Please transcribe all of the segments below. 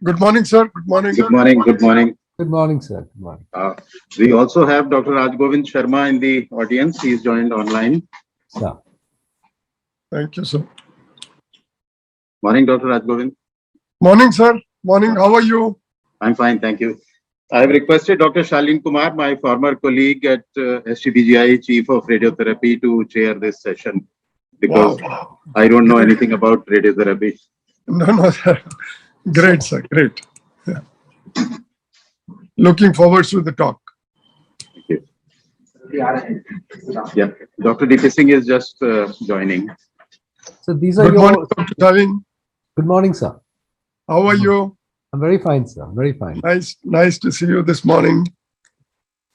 Good morning, sir. Good morning. Good morning. Good morning. Good morning, sir. Good morning. We also have Dr. Rajgovind Sharma in the audience. He is joined online. Sir. Thank you, sir. Morning, Dr. Rajgovind. Morning, sir. Morning. How are you? I'm fine, thank you. I have requested Dr. Shaleen Kumar, my former colleague at SGPGI, Chief of Radiotherapy, to chair this session because I don't know anything about radiotherapy. No, sir. Great, sir. Great. Yeah. Looking forward to the talk. Thank you. Yeah, Dr. Dept Singh is just joining. So these are Good your. morning, Dr. Shaleen. Good morning, sir. How are you? I'm very fine, sir. Very fine. Nice to see you this morning.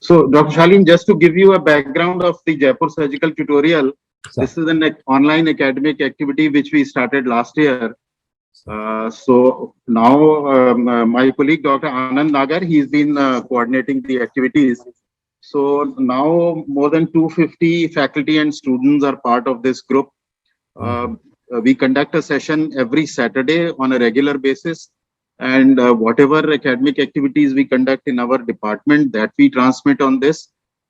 So, Dr. Shaleen, just to give you a background of the Jaipur Surgical tutorial, this is an online academic activity which we started last year. So now my colleague Dr. Anand Nagar, he's been coordinating the activities. So now more than 250 faculty and students are part of this group. We conduct a session every Saturday on a regular basis, and whatever academic activities we conduct in our department, that we transmit on this.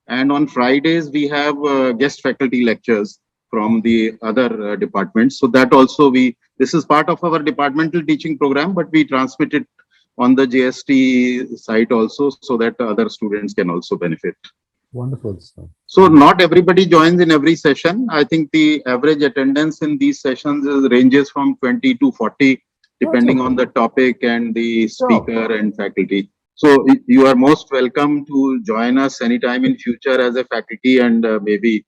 And on Fridays we have guest faculty lectures from the other departments. So that also this is part of our departmental teaching program, but we transmit it on the JST site also, so that other students can also benefit. Wonderful, sir. So not everybody joins in every session. I think the average attendance in these sessions ranges from 20 to 40, depending on the topic and the speaker and faculty. So you are most welcome to join us anytime in future as a faculty and maybe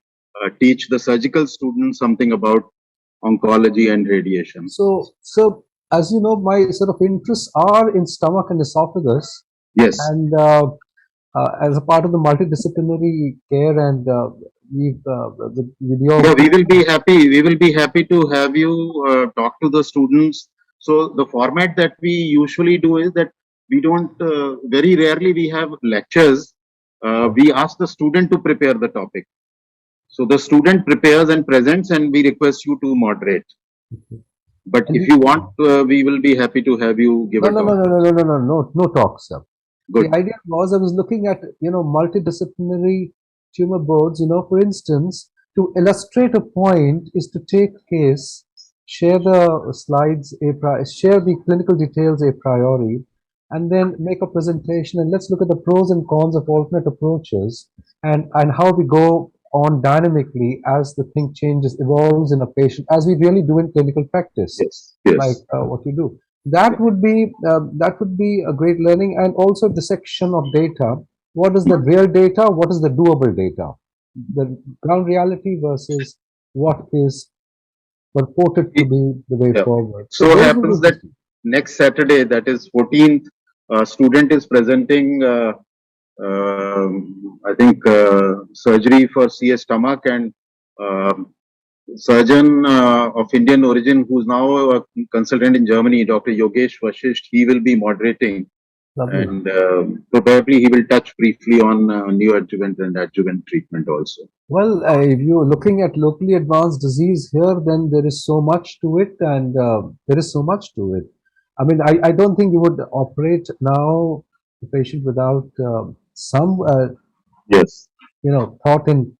teach the surgical students something about oncology and radiation. So as you know, my sort of interests are in stomach and esophagus. Yes. And as a part of the multidisciplinary care, and we will be happy. We will be happy to have you talk to the students. So the format that we usually do is that we don't. Very rarely we have lectures. We ask the student to prepare the topic. So the student prepares and presents, and we request you to moderate. But if you want, we will be happy to have you give a talk. No talk, sir. Good. The idea was, I was looking at multidisciplinary tumor boards. For instance, to illustrate a point is to take case, share the slides, share the clinical details a priori, and then make a presentation, and let's look at the pros and cons of alternate approaches and how we go on dynamically as the thing changes, evolves in a patient, as we really do in clinical practice. Yes. Like what you do. That would be a great learning, and also dissection of data. What is the real data? What is the doable data? The ground reality versus what is purported to be the way forward. So it happens that next Saturday, that is 14th, student is presenting, I think, surgery for CS stomach, and surgeon of Indian origin who's now a consultant in Germany, Dr. Yogesh Vashisht, he will be moderating. Lovely. And probably he will touch briefly on neoadjuvant and adjuvant treatment also. Well, if you're looking at locally advanced disease here, then there is so much to it, and there is so much to it. I mean, I don't think you would operate now the patient without some yes, thought in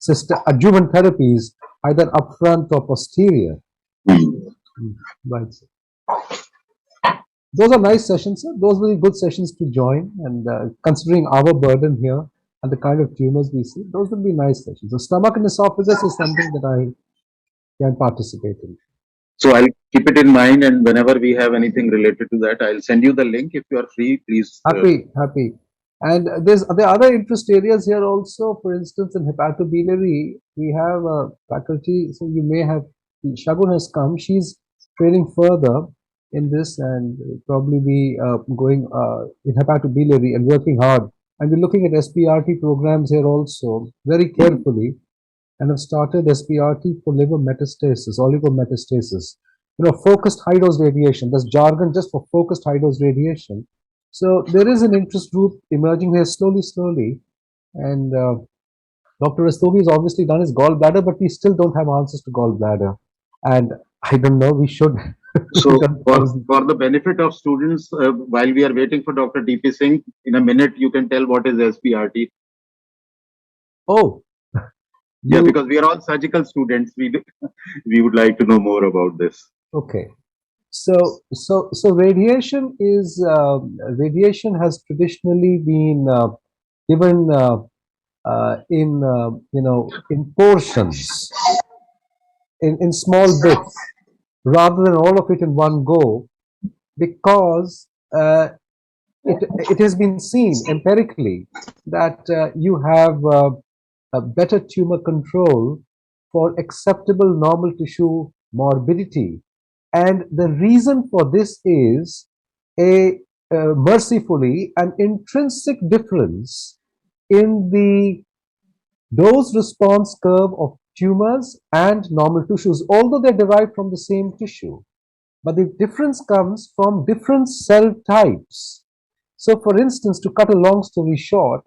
adjuvant therapies, either upfront or posterior. Right. Those are nice sessions, sir. Those will be good sessions to join, and considering our burden here and the kind of tumors we see, those will be nice sessions. So stomach and esophagus is something that I can participate in. So I'll keep it in mind, and whenever we have anything related to that, I'll send you the link. If you are free, please. Happy. And there are other interest areas here also. For instance, in hepatobiliary, we have a faculty. So you may have, Shagun has come. She's training further in this, and probably be going in hepatobiliary and working hard. And we're looking at SPRT programs here also very carefully, and have started SPRT for liver metastasis, oligometastasis. Focused high dose radiation. That's jargon just for focused high dose radiation. So there is an interest group emerging here slowly, and Dr. Rastogi has obviously done his gallbladder, but we still don't have answers to gallbladder. And I don't know, we should So $10,000. for the benefit of students, while we are waiting for Dr. DP Singh, in a minute you can tell what is SBRT. Oh, Yeah, you because we are all surgical students. We would like to know more about this. okay? So radiation has traditionally been given in in portions, in small bits, rather than all of it in one go, because it has been seen empirically that you have a better tumor control for acceptable normal tissue morbidity. And the reason for this is a mercifully an intrinsic difference in the dose response curve of tumors and normal tissues, although they're derived from the same tissue. But the difference comes from different cell types. So, for instance, to cut a long story short,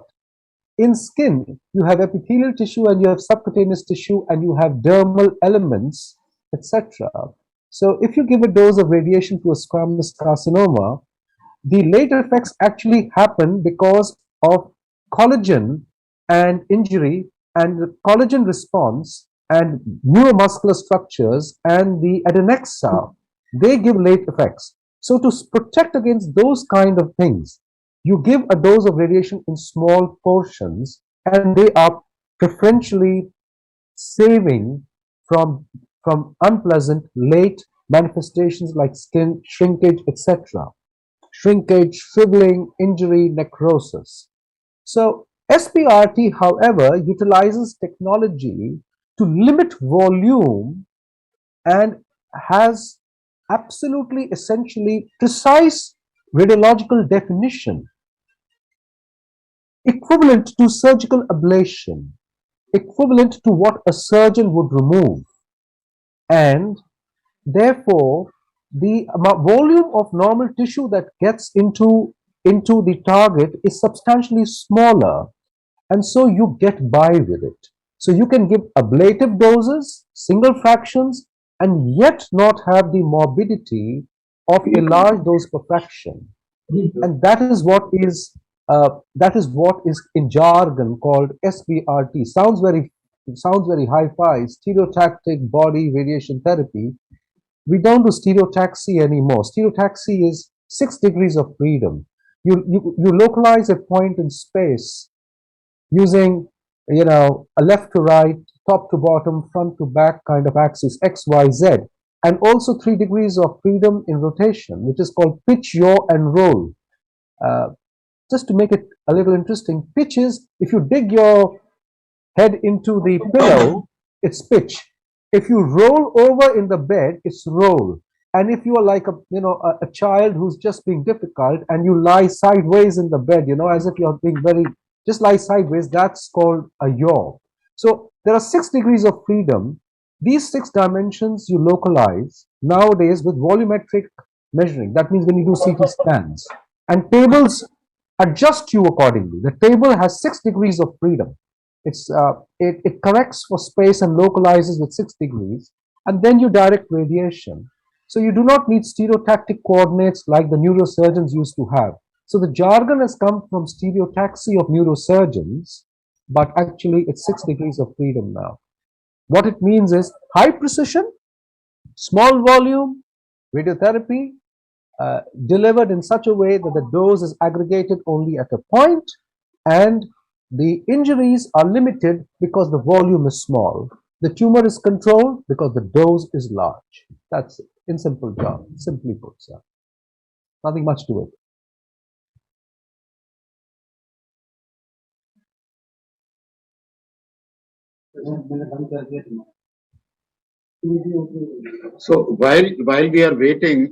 in skin, you have epithelial tissue and you have subcutaneous tissue and you have dermal elements, etc. So, if you give a dose of radiation to a squamous carcinoma, the late effects actually happen because of collagen and injury and the collagen response and neuromuscular structures and the adnexa. They give late effects. So to protect against those kind of things, you give a dose of radiation in small portions, and they are preferentially saving from unpleasant late manifestations like skin shrinkage, etc. Shrinkage, shriveling, injury, necrosis. So SBRT, however, utilizes technology to limit volume and has absolutely essentially precise radiological definition equivalent to surgical ablation, equivalent to what a surgeon would remove, and therefore the volume of normal tissue that gets into the target is substantially smaller, and so you get by with it. So you can give ablative doses, single fractions, and yet not have the morbidity of a large dose per fraction. And that is what is in jargon called SBRT. Sounds very hi-fi. Stereotactic body radiation therapy. We don't do stereotaxy anymore. Stereotaxy is 6 degrees of freedom. You localize a point in space using a left to right, top to bottom, front to back kind of axis, X, Y, Z, and also 3 degrees of freedom in rotation, which is called pitch, yaw, and roll. Uh, just to make it a little interesting, pitch is if you dig your head into the pillow, it's pitch. If you roll over in the bed, it's roll. And if you are like a child who's just being difficult and you lie sideways in the bed, as if you're being very just lie sideways, that's called a yaw. So there are 6 degrees of freedom. These 6 dimensions you localize nowadays with volumetric measuring. That means when you do CT scans, and tables adjust you accordingly. The table has 6 degrees of freedom. It corrects for space and localizes with 6 degrees, and then you direct radiation. So you do not need stereotactic coordinates like the neurosurgeons used to have. So the jargon has come from stereotaxy of neurosurgeons, but actually it's 6 degrees of freedom now. What it means is high precision, small volume, radiotherapy, delivered in such a way that the dose is aggregated only at a point, and the injuries are limited because the volume is small. The tumor is controlled because the dose is large. That's it, in simply put, sir. Nothing much to it. So while we are waiting,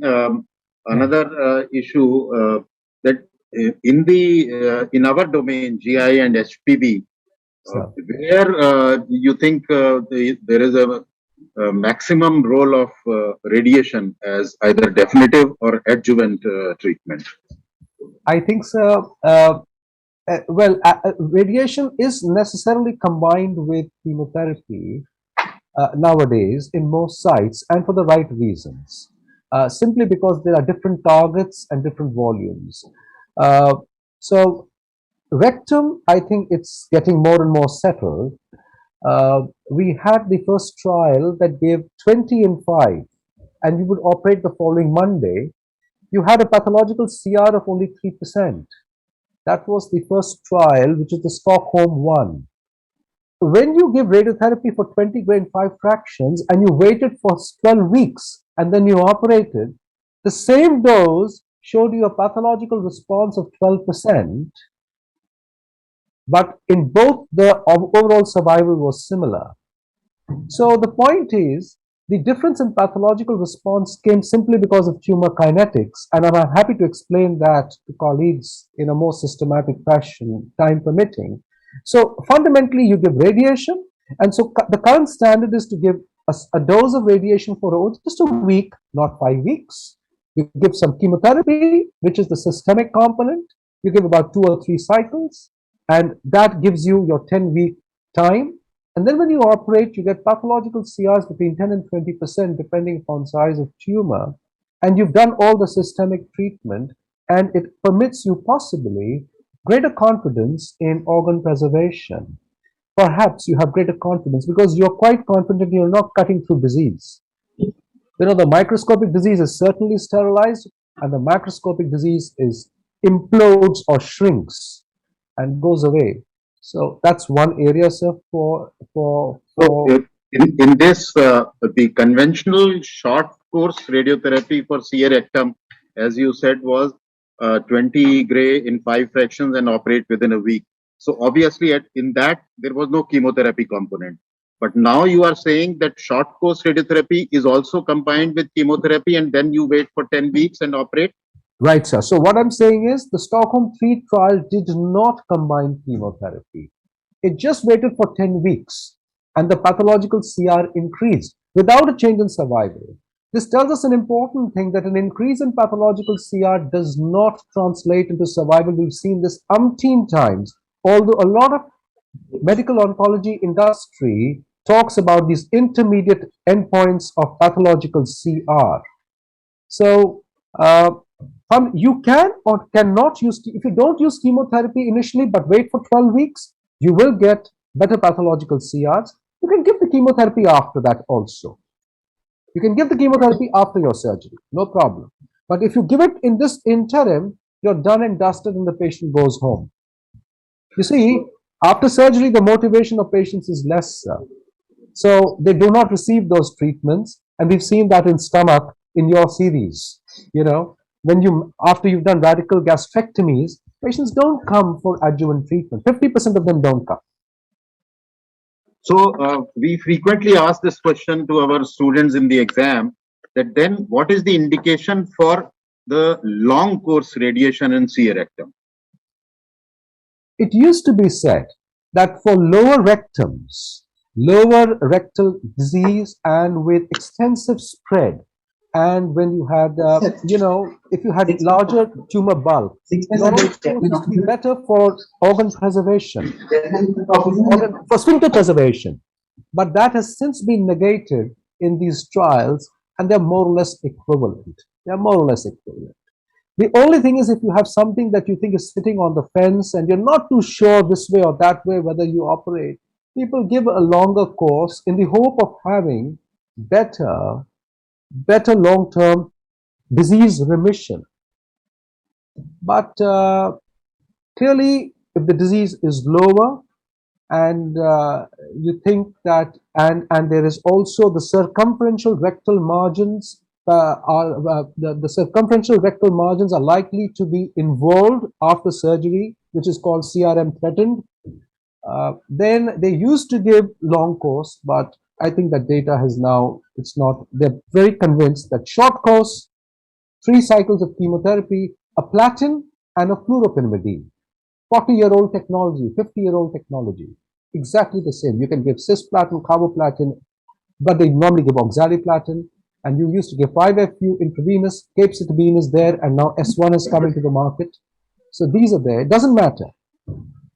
another issue that in our domain GI and HPV, where you think there is a maximum role of radiation as either definitive or adjuvant treatment? I think, sir. Radiation is necessarily combined with chemotherapy nowadays in most sites, and for the right reasons. simply because there are different targets and different volumes. So rectum, I think it's getting more and more settled. We had the first trial that gave 20 in 5, and you would operate the following Monday. You had a pathological CR of only 3%. That was the first trial, which is the Stockholm one. When you give radiotherapy for 20 gray in 5 fractions and you waited for 12 weeks and then you operated, the same dose showed you a pathological response of 12%, but in both the overall survival was similar. So the point is, the difference in pathological response came simply because of tumor kinetics, and I'm happy to explain that to colleagues in a more systematic fashion, time permitting. So fundamentally, you give radiation, and so the current standard is to give a dose of radiation for just a week, not 5 weeks. You give some chemotherapy, which is the systemic component. You give about 2 or 3 cycles, and that gives you your 10-week time. And then when you operate, you get pathological CRs between 10 and 20%, depending upon size of tumor. And you've done all the systemic treatment, and it permits you possibly greater confidence in organ preservation. Perhaps you have greater confidence because you're quite confident you're not cutting through disease. You know, the microscopic disease is certainly sterilized, and the macroscopic disease is implodes or shrinks and goes away. So that's one area, sir, for in this, the conventional short course radiotherapy for CA rectum, as you said, was 20 gray in 5 fractions and operate within a week. So obviously, in that, there was no chemotherapy component. But now you are saying that short course radiotherapy is also combined with chemotherapy, and then you wait for 10 weeks and operate? Right, sir. So what I'm saying is the Stockholm 3 trial did not combine chemotherapy. It just waited for 10 weeks and the pathological CR increased without a change in survival. This tells us an important thing, that an increase in pathological CR does not translate into survival. We've seen this umpteen times, although a lot of medical oncology industry talks about these intermediate endpoints of pathological CR. So you can or cannot use, if you don't use chemotherapy initially but wait for 12 weeks, you will get better pathological CRs. You can give the chemotherapy after that also. You can give the chemotherapy after your surgery, no problem. But if you give it in this interim, you're done and dusted and the patient goes home. You see, after surgery, the motivation of patients is less. So they do not receive those treatments. And we've seen that in stomach in your series. You know, after you've done radical gastrectomies, patients don't come for adjuvant treatment. 50% of them don't come. So we frequently ask this question to our students in the exam, that then what is the indication for the long course radiation in CA rectum? It used to be said that for lower rectums, lower rectal disease and with extensive spread, and when you had, if you had larger tumor bulk, it used to be better for organ preservation, for sphincter preservation. But that has since been negated in these trials, and they're more or less equivalent. They're more or less equivalent. The only thing is, if you have something that you think is sitting on the fence and you're not too sure this way or that way whether you operate, people give a longer course in the hope of having better long-term disease remission. But clearly, if the disease is lower and you think that, and there is also the circumferential rectal margins, the circumferential rectal margins are likely to be involved after surgery, which is called CRM threatened. Then they used to give long course, but I think that data has now, it's not, they're very convinced that short course, 3 cycles of chemotherapy, a platin and a fluoropyrimidine, 40-year-old technology, 50-year-old technology, exactly the same. You can give cisplatin, carboplatin, but they normally give oxaliplatin, and you used to give 5-FU intravenous, capecitabine is there, and now S1 is coming to the market. So these are there. It doesn't matter.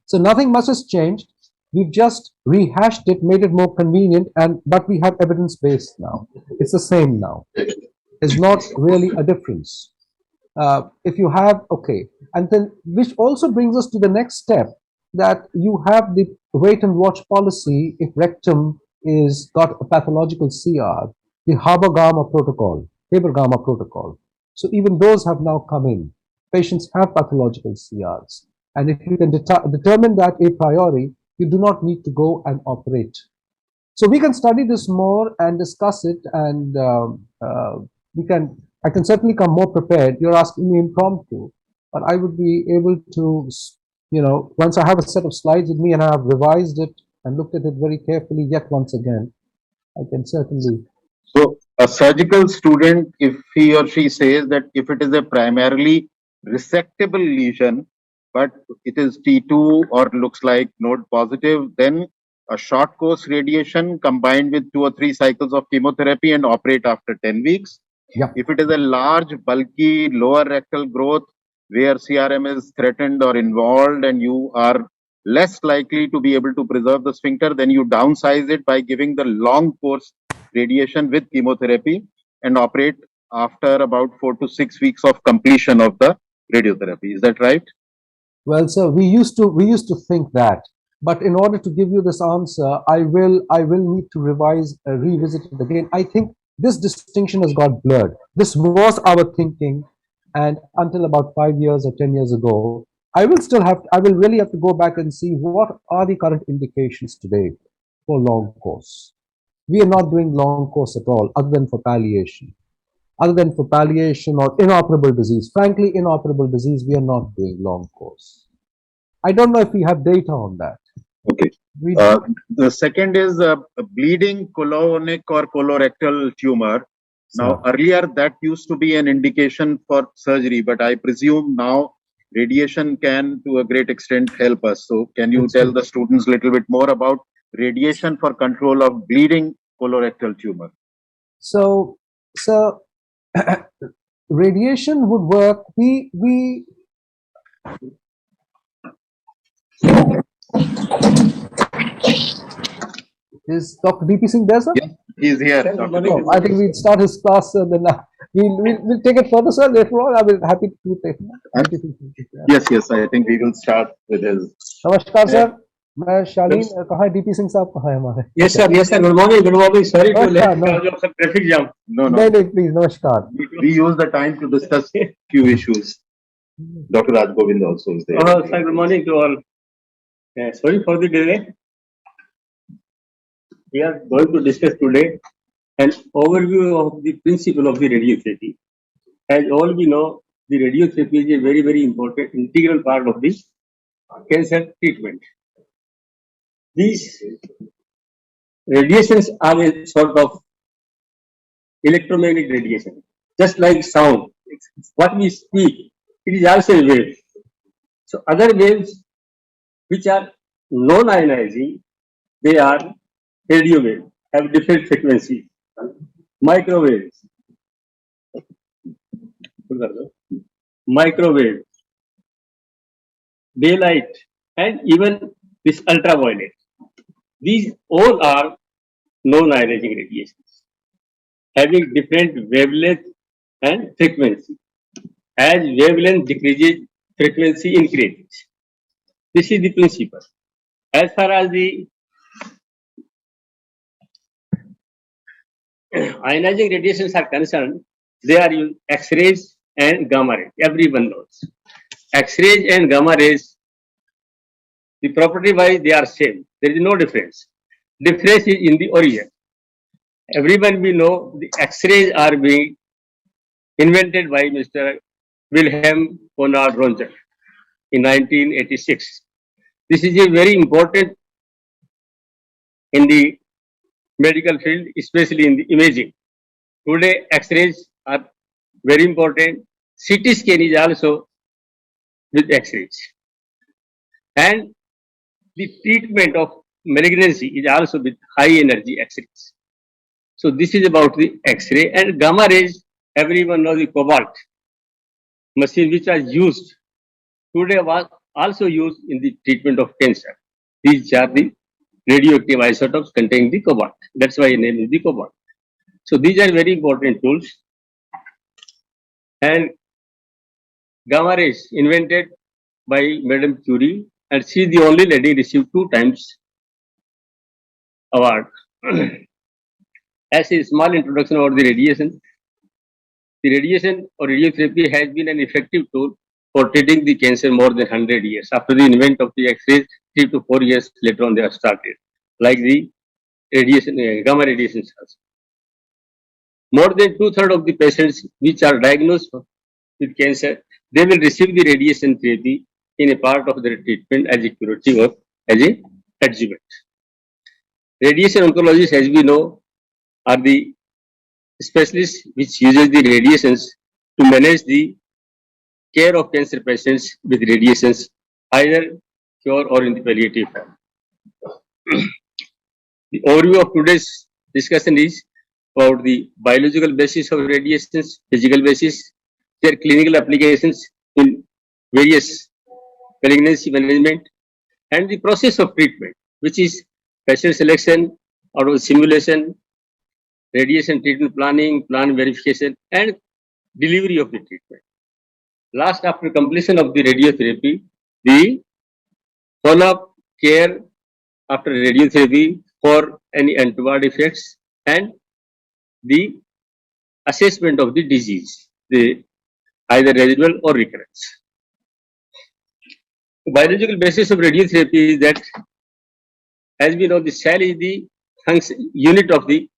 So nothing much has changed. We've just rehashed it, made it more convenient, but we have evidence-based now. It's the same now. is not really a difference. If you have, okay, and then which also brings us to the next step, that you have the wait and watch policy if rectum is got a pathological CR, the Haber-Gamma protocol. So even those have now come in. Patients have pathological CRs, and if you can determine that a priori, you do not need to go and operate. So we can study this more and discuss it, and I can certainly come more prepared. You're asking me impromptu, but I would be able to, once I have a set of slides with me and I have revised it and looked at it very carefully yet once again, I can certainly. So a surgical student, if he or she says that if it is a primarily resectable lesion, but it is T2 or looks like node positive, then a short course radiation combined with 2 or 3 cycles of chemotherapy and operate after 10 weeks. Yeah. If it is a large, bulky, lower rectal growth where CRM is threatened or involved and you are less likely to be able to preserve the sphincter, then you downsize it by giving the long course radiation with chemotherapy and operate after about 4 to 6 weeks of completion of the radiotherapy. Is that right? Well, sir, we used to think that, but in order to give you this answer, I will need to revisit it again. I think this distinction has got blurred. This was our thinking, and until about 5 years or 10 years ago, I will really have to go back and see what are the current indications today for long course. We are not doing long course at all, other than for palliation. Other than for palliation or inoperable disease. Frankly, inoperable disease, we are not doing long course. I don't know if we have data on that. Okay. The second is a bleeding colonic or colorectal tumor. Now, earlier that used to be an indication for surgery, but I presume now radiation can to a great extent help us. So can you tell the students a little bit more about radiation for control of bleeding colorectal tumor? So radiation would work. Is Dr. DP Singh there, sir? Yes, he's here. Oh, I think we'll start his class and then we'll take it further, sir. Later on, I will happy to take it. Yes. I think we will start with his. नमस्कार sir, मैं शालीन कहाँ है DP Singh साहब कहाँ है हमारे? Yes sir, good morning. Sorry to let because of some traffic jam. No. नहीं, please, नमस्कार. We use the time to discuss few issues. Dr. Raj Govind also is there. Sir, good morning to all. Sorry for the delay. We are going to discuss today an overview of the principle of the radiotherapy. As all we know, the radiotherapy is a very, very important integral part of the cancer treatment. These radiations are a sort of electromagnetic radiation, just like sound. What we speak, it is also a wave. So other waves which are non-ionizing, they are radio wave, have different frequencies. Microwaves, daylight, and even this ultraviolet. These all are non-ionizing radiations, having different wavelength and frequency. As wavelength decreases, frequency increases. This is the principle. As far as the ionizing radiations are concerned, they are used X-rays and gamma rays. Everyone knows. X-rays and gamma rays, the property wise they are same. There is no difference. Difference is in the origin. Everyone we know the X-rays are being invented by Mr. Wilhelm Conrad Röntgen in 1986. This is a very important in the medical field, especially in the imaging. Today, X-rays are very important. CT scan is also with X-rays. And the treatment of malignancy is also with high energy X-rays. So this is about the X-ray and gamma rays. Everyone knows the cobalt machine which are used today was also used in the treatment of cancer. These are the radioactive isotopes containing the cobalt. That's why the name is the cobalt. So these are very important tools. And gamma rays invented by Madame Curie, and she is the only lady received 2 times award. As a small introduction about the radiation or radiotherapy has been an effective tool for treating the cancer more than 100 years. After the invent of the X-rays, 3 to 4 years later on they have started, like the radiation, gamma radiation cells. More than 2/3 of the patients which are diagnosed with cancer, they will receive the radiation therapy in a part of their treatment as a curative or as a adjuvant. Radiation oncologists, as we know, are the specialists which uses the radiations to manage the care of cancer patients with radiations, either cure or in the palliative form. The overview of today's discussion is about the biological basis of radiations, physical basis, their clinical applications in various malignancy management, and the process of treatment, which is patient selection, out of simulation, radiation treatment planning, plan verification, and delivery of the treatment. Last, after completion of the radiotherapy, the follow-up care after radiotherapy for any untoward effects and the assessment of the disease, the either residual or recurrence. The biological basis of radiotherapy is that, as we know, the cell is the unit of the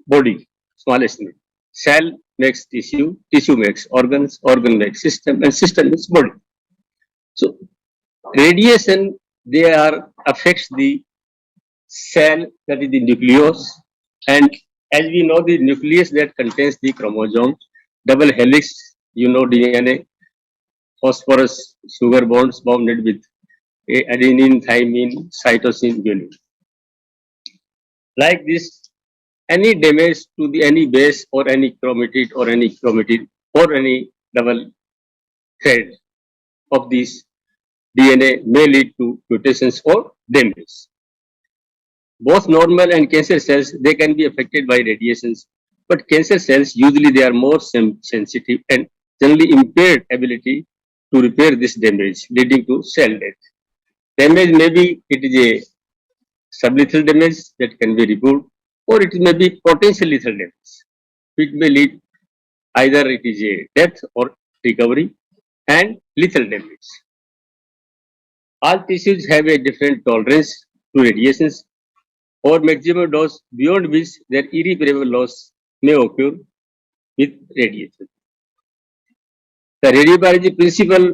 body, smallest unit. Cell makes tissue, tissue makes organs, organ makes system, and system makes body. So, radiation affects the cell, that is the nucleus, and as we know, the nucleus that contains the chromosome, double helix, you know, DNA, phosphorus, sugar bonds bounded with adenine, thymine, cytosine, guanine. Like this, any damage to the any base or any chromatid or any double thread of this DNA may lead to mutations or damage. Both normal and cancer cells, they can be affected by radiations, but cancer cells usually they are more sensitive and generally impaired ability to repair this damage, leading to cell death. Damage may be it is a sublethal damage that can be removed, or it may be potential lethal damage. It may lead either it is a death or recovery and lethal damage. All tissues have a different tolerance to radiations or maximum dose beyond which their irreparable loss may occur with radiation. The radiobiology principle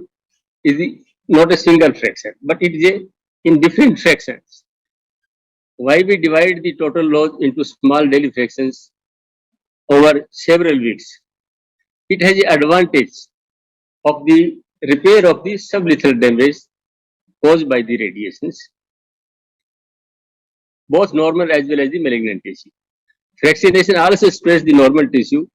is not a single fraction, but it is in different fractions. Why we divide the total loss into small daily fractions over several weeks? It has the advantage of the repair of the sublethal damage caused by the radiations, both normal as well as the malignant tissue. Fractionation also spares the normal tissue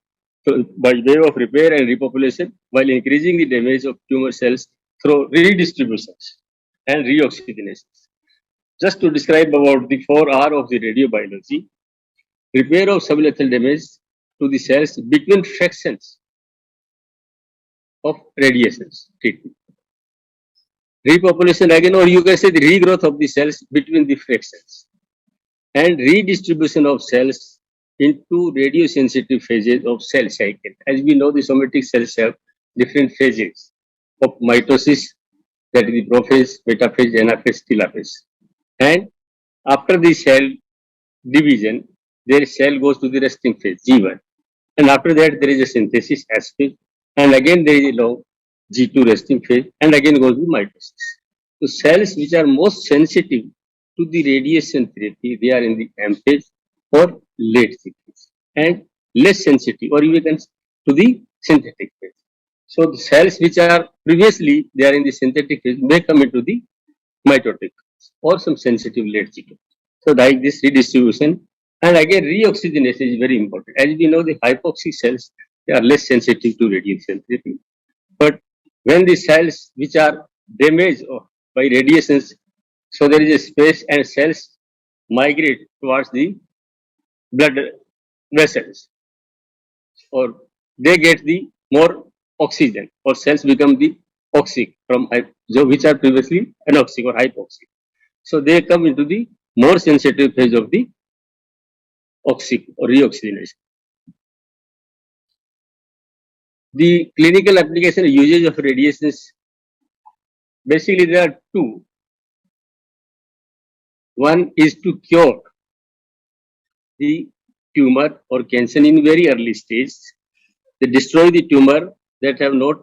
by way of repair and repopulation while increasing the damage of tumor cells through redistributions and reoxygenations. Just to describe about the 4R of the radiobiology, repair of sublethal damage to the cells between fractions of radiations treatment. Repopulation again, or you can say the regrowth of the cells between the fractions, and redistribution of cells into radiosensitive phases of cell cycle. As we know, the somatic cells have different phases of mitosis, that is the prophase, metaphase, anaphase, telophase. And after the cell division, their cell goes to the resting phase, G1. And after that, there is a synthesis aspect. And again, there is a long G2 resting phase. And again goes to mitosis. So cells which are most sensitive to the radiation therapy, they are in the M phase or late phase, and less sensitive or even to the synthetic phase. So the cells which are previously they are in the synthetic phase may come into the mitotic phase or some sensitive late cycle. So like this redistribution, and again reoxygenation is very important. As we know, the hypoxic cells they are less sensitive to radiation therapy, but when the cells which are damaged by radiations, so there is a space and cells migrate towards the blood vessels, or they get the more oxygen, or cells become the oxic from which are previously anoxic or hypoxic. So they come into the more sensitive phase of the oxic or reoxygenation. The clinical application and usage of radiations, basically there are two. One is to cure the tumor or cancer in very early stage. They destroy the tumor that have not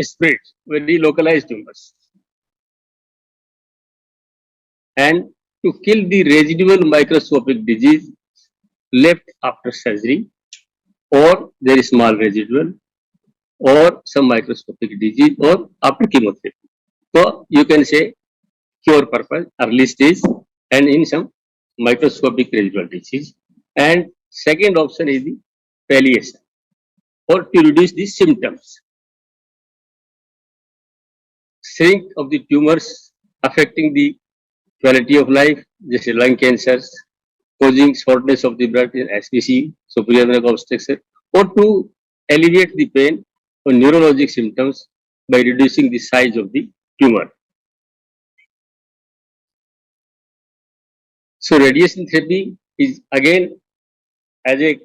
spread, very localized tumors. And to kill the residual microscopic disease left after surgery, or there is small residual, or some microscopic disease, or after chemotherapy. So you can say cure purpose, early stage, and in some microscopic residual disease. And second option is the palliation, or to reduce the symptoms, shrink of the tumors affecting the quality of life, just lung cancers, causing shortness of the blood in SBC, superior venous obstruction, or to alleviate the pain or neurologic symptoms by reducing the size of the tumor. So radiation therapy is again, as a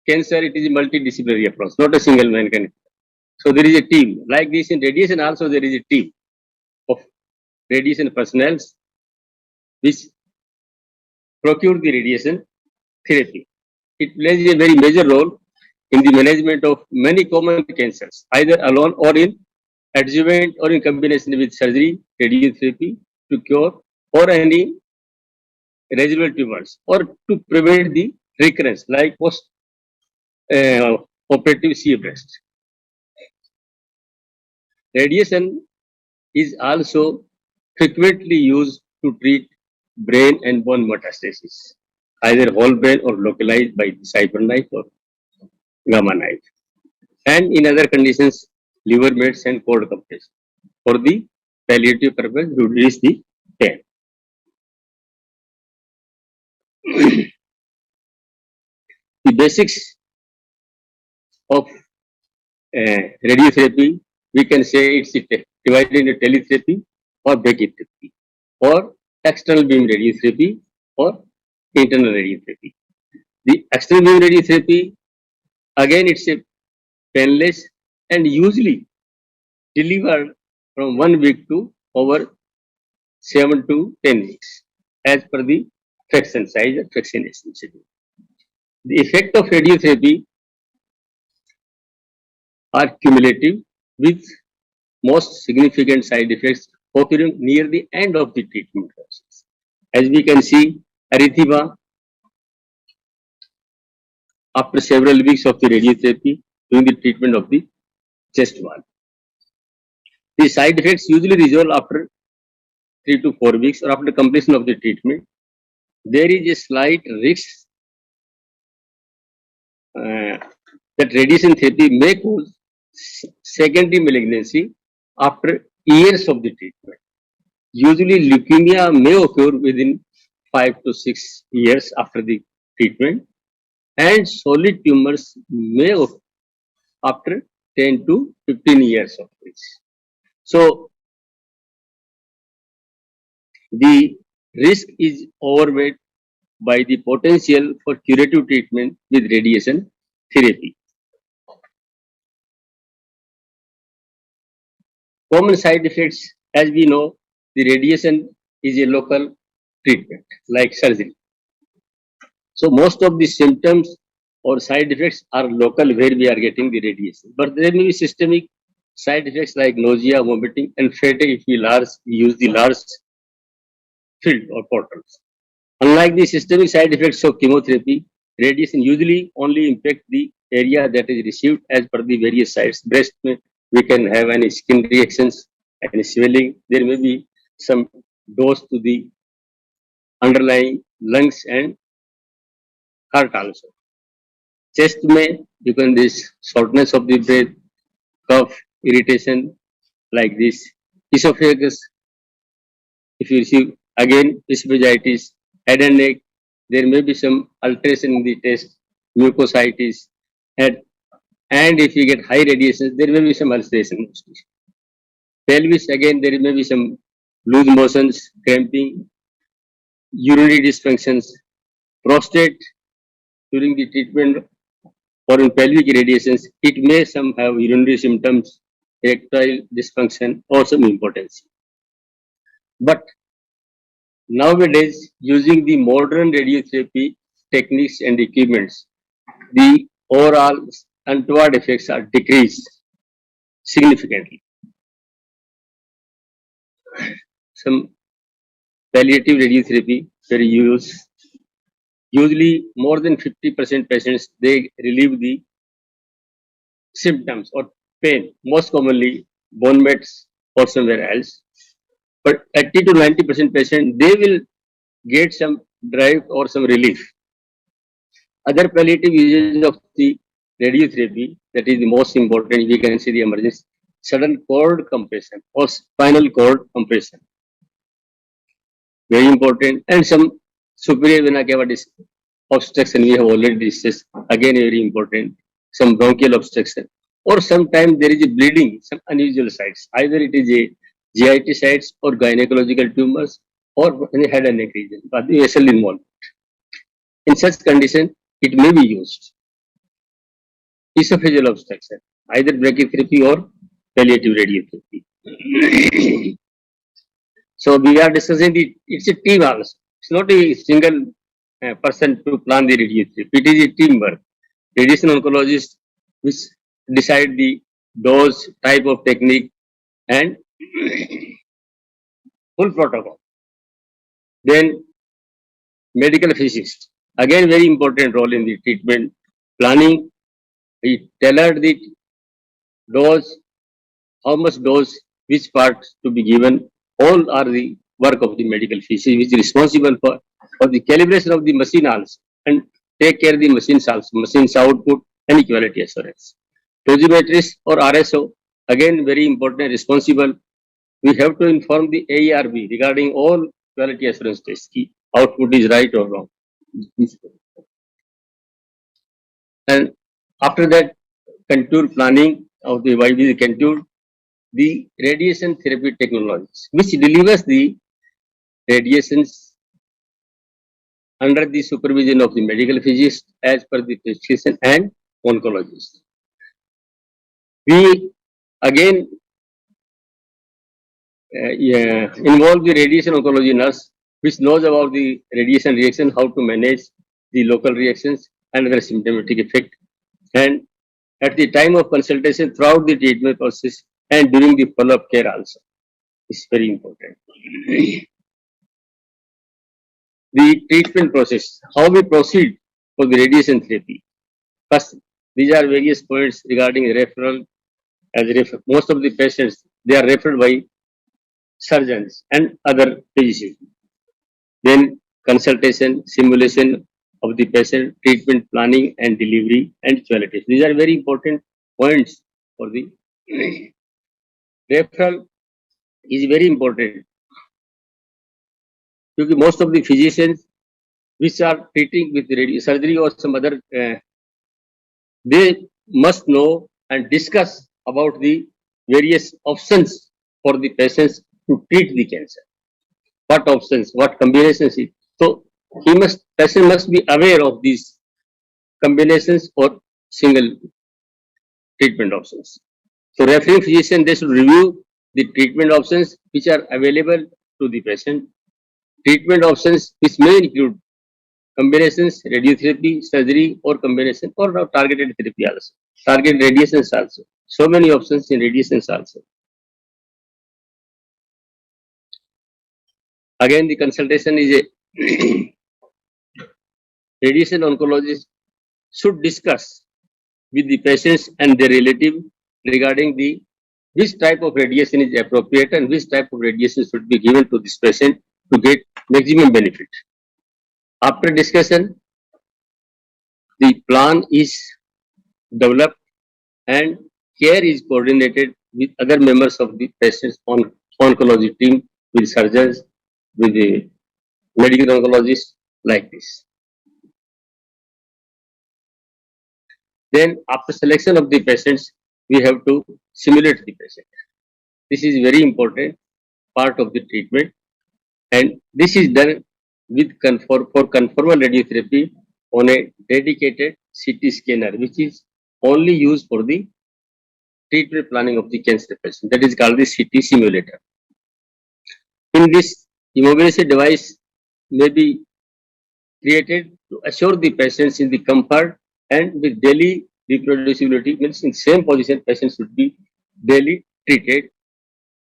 cancer, it is a multidisciplinary approach, not a single man can. So there is a team. Like this in radiation also there is a team of radiation personnel which procure the radiation therapy. It plays a very major role in the management of many common cancers, either alone or in adjuvant or in combination with surgery, radiotherapy to cure or any residual tumors, or to prevent the recurrence like post operative CBREST. Radiation is also frequently used to treat brain and bone metastasis, either whole brain or localized by the cyberknife or gamma knife, and in other conditions, liver mets and cold compression for the palliative purpose to reduce the pain. The basics of radiotherapy, we can say it's divided into teletherapy or brachytherapy, or external beam radiotherapy or internal radiotherapy. The external beam radiotherapy, again, it's a painless and usually delivered from 1 week to over 7 to 10 weeks, as per the fraction size and fractionation schedule. The effect of radiotherapy are cumulative, with most significant side effects occurring near the end of the treatment process. As we can see, erythema after several weeks of the radiotherapy during the treatment of the chest wall. The side effects usually resolve after 3 to 4 weeks or after completion of the treatment. There is a slight risk that radiation therapy may cause secondary malignancy after years of the treatment. Usually, leukemia may occur within 5 to 6 years after the treatment, and solid tumors may occur after 10 to 15 years of age. So, the risk is overweight by the potential for curative treatment with radiation therapy. Common side effects, as we know, the radiation is a local treatment like surgery. So most of the symptoms or side effects are local where we are getting the radiation. But there may be systemic side effects like nausea, vomiting, and fatigue if we use the large field or portals. Unlike the systemic side effects of chemotherapy, radiation usually only impact the area that is received as per the various sites. Breast, we can have any skin reactions, any swelling. There may be some dose to the underlying lungs and heart also. Chest may, you can this shortness of the breath, cough, irritation like this. Esophagus, if you receive again esophagitis, head and neck, there may be some alteration in the taste, mucositis, and And if you get high radiation, there may be some ulceration. Pelvis, again, there may be some loose motions, cramping, urinary dysfunctions. Prostate, during the treatment for pelvic radiations, it may some have urinary symptoms, erectile dysfunction, or some impotence. But nowadays, using the modern radiotherapy techniques and equipments, the overall untoward effects are decreased significantly. Some palliative radiotherapy very used. Usually, more than 50% patients they relieve the symptoms or pain, most commonly bone mets or somewhere else. But 80 to 90% patient they will get some drive or some relief. Other palliative uses of the radiotherapy, that is the most important, we can see the emergence, sudden cord compression or spinal cord compression. Very important. And some superior vena cava obstruction, we have already discussed, again very important. Some bronchial obstruction. Or sometimes there is a bleeding, some unusual sites. Either it is a GIT sites or gynecological tumors or in the head and neck region, but the vessel involved. In such condition, it may be used. Esophageal obstruction, either brachytherapy or palliative radiotherapy. So we are discussing it's a team also. It's not a single person to plan the radiotherapy. It is a teamwork. Radiation oncologist which decide the dose, type of technique, and full protocol. Then medical physicist, again very important role in the treatment planning. We tailored the dose, how much dose, which parts to be given. All are the work of the medical physicist, which is responsible for the calibration of the machine also and take care of the machines also, machines output and quality assurance. Dosimetrist or RSO, again very important, responsible. We have to inform the AERB regarding all quality assurance tests. Output is right or wrong. And after that, contour planning of the YV contour, the radiation therapy technologies, which delivers the radiations under the supervision of the medical physicist as per the prescription and oncologist. We again involve the radiation oncology nurse, which knows about the radiation reaction, how to manage the local reactions and their symptomatic effect. And at the time of consultation, throughout the treatment process, and during the follow-up care also, is very important. The treatment process, how we proceed for the radiation therapy. First, these are various points regarding referral. As most of the patients, they are referred by surgeons and other physicians. Then consultation, simulation of the patient, treatment planning and delivery, and quality. These are very important points for the referral is very important. Because most of the physicians which are treating with surgery or some other, they must know and discuss about the various options for the patients to treat the cancer. What options, what combinations? So patient must be aware of these combinations or single treatment options. So referring physician, they should review the treatment options which are available to the patient. Treatment options which may include combinations, radiotherapy, surgery, or combination, or targeted therapy also, targeted radiations also. So many options in radiations also. Again, the consultation is a radiation oncologist should discuss with the patients and their relative regarding the which type of radiation is appropriate and which type of radiation should be given to this patient to get maximum benefit. After discussion, the plan is developed and care is coordinated with other members of the patient's oncology team, with surgeons, with the medical oncologist, like this. Then after selection of the patients, we have to simulate the patient. This is very important part of the treatment, and this is done with for conformal radiotherapy on a dedicated CT scanner, which is only used for the treatment planning of the cancer patient. That is called the CT simulator. In this, immobilization device may be created to assure the patients in the comfort and with daily reproducibility, means in same position patients should be daily treated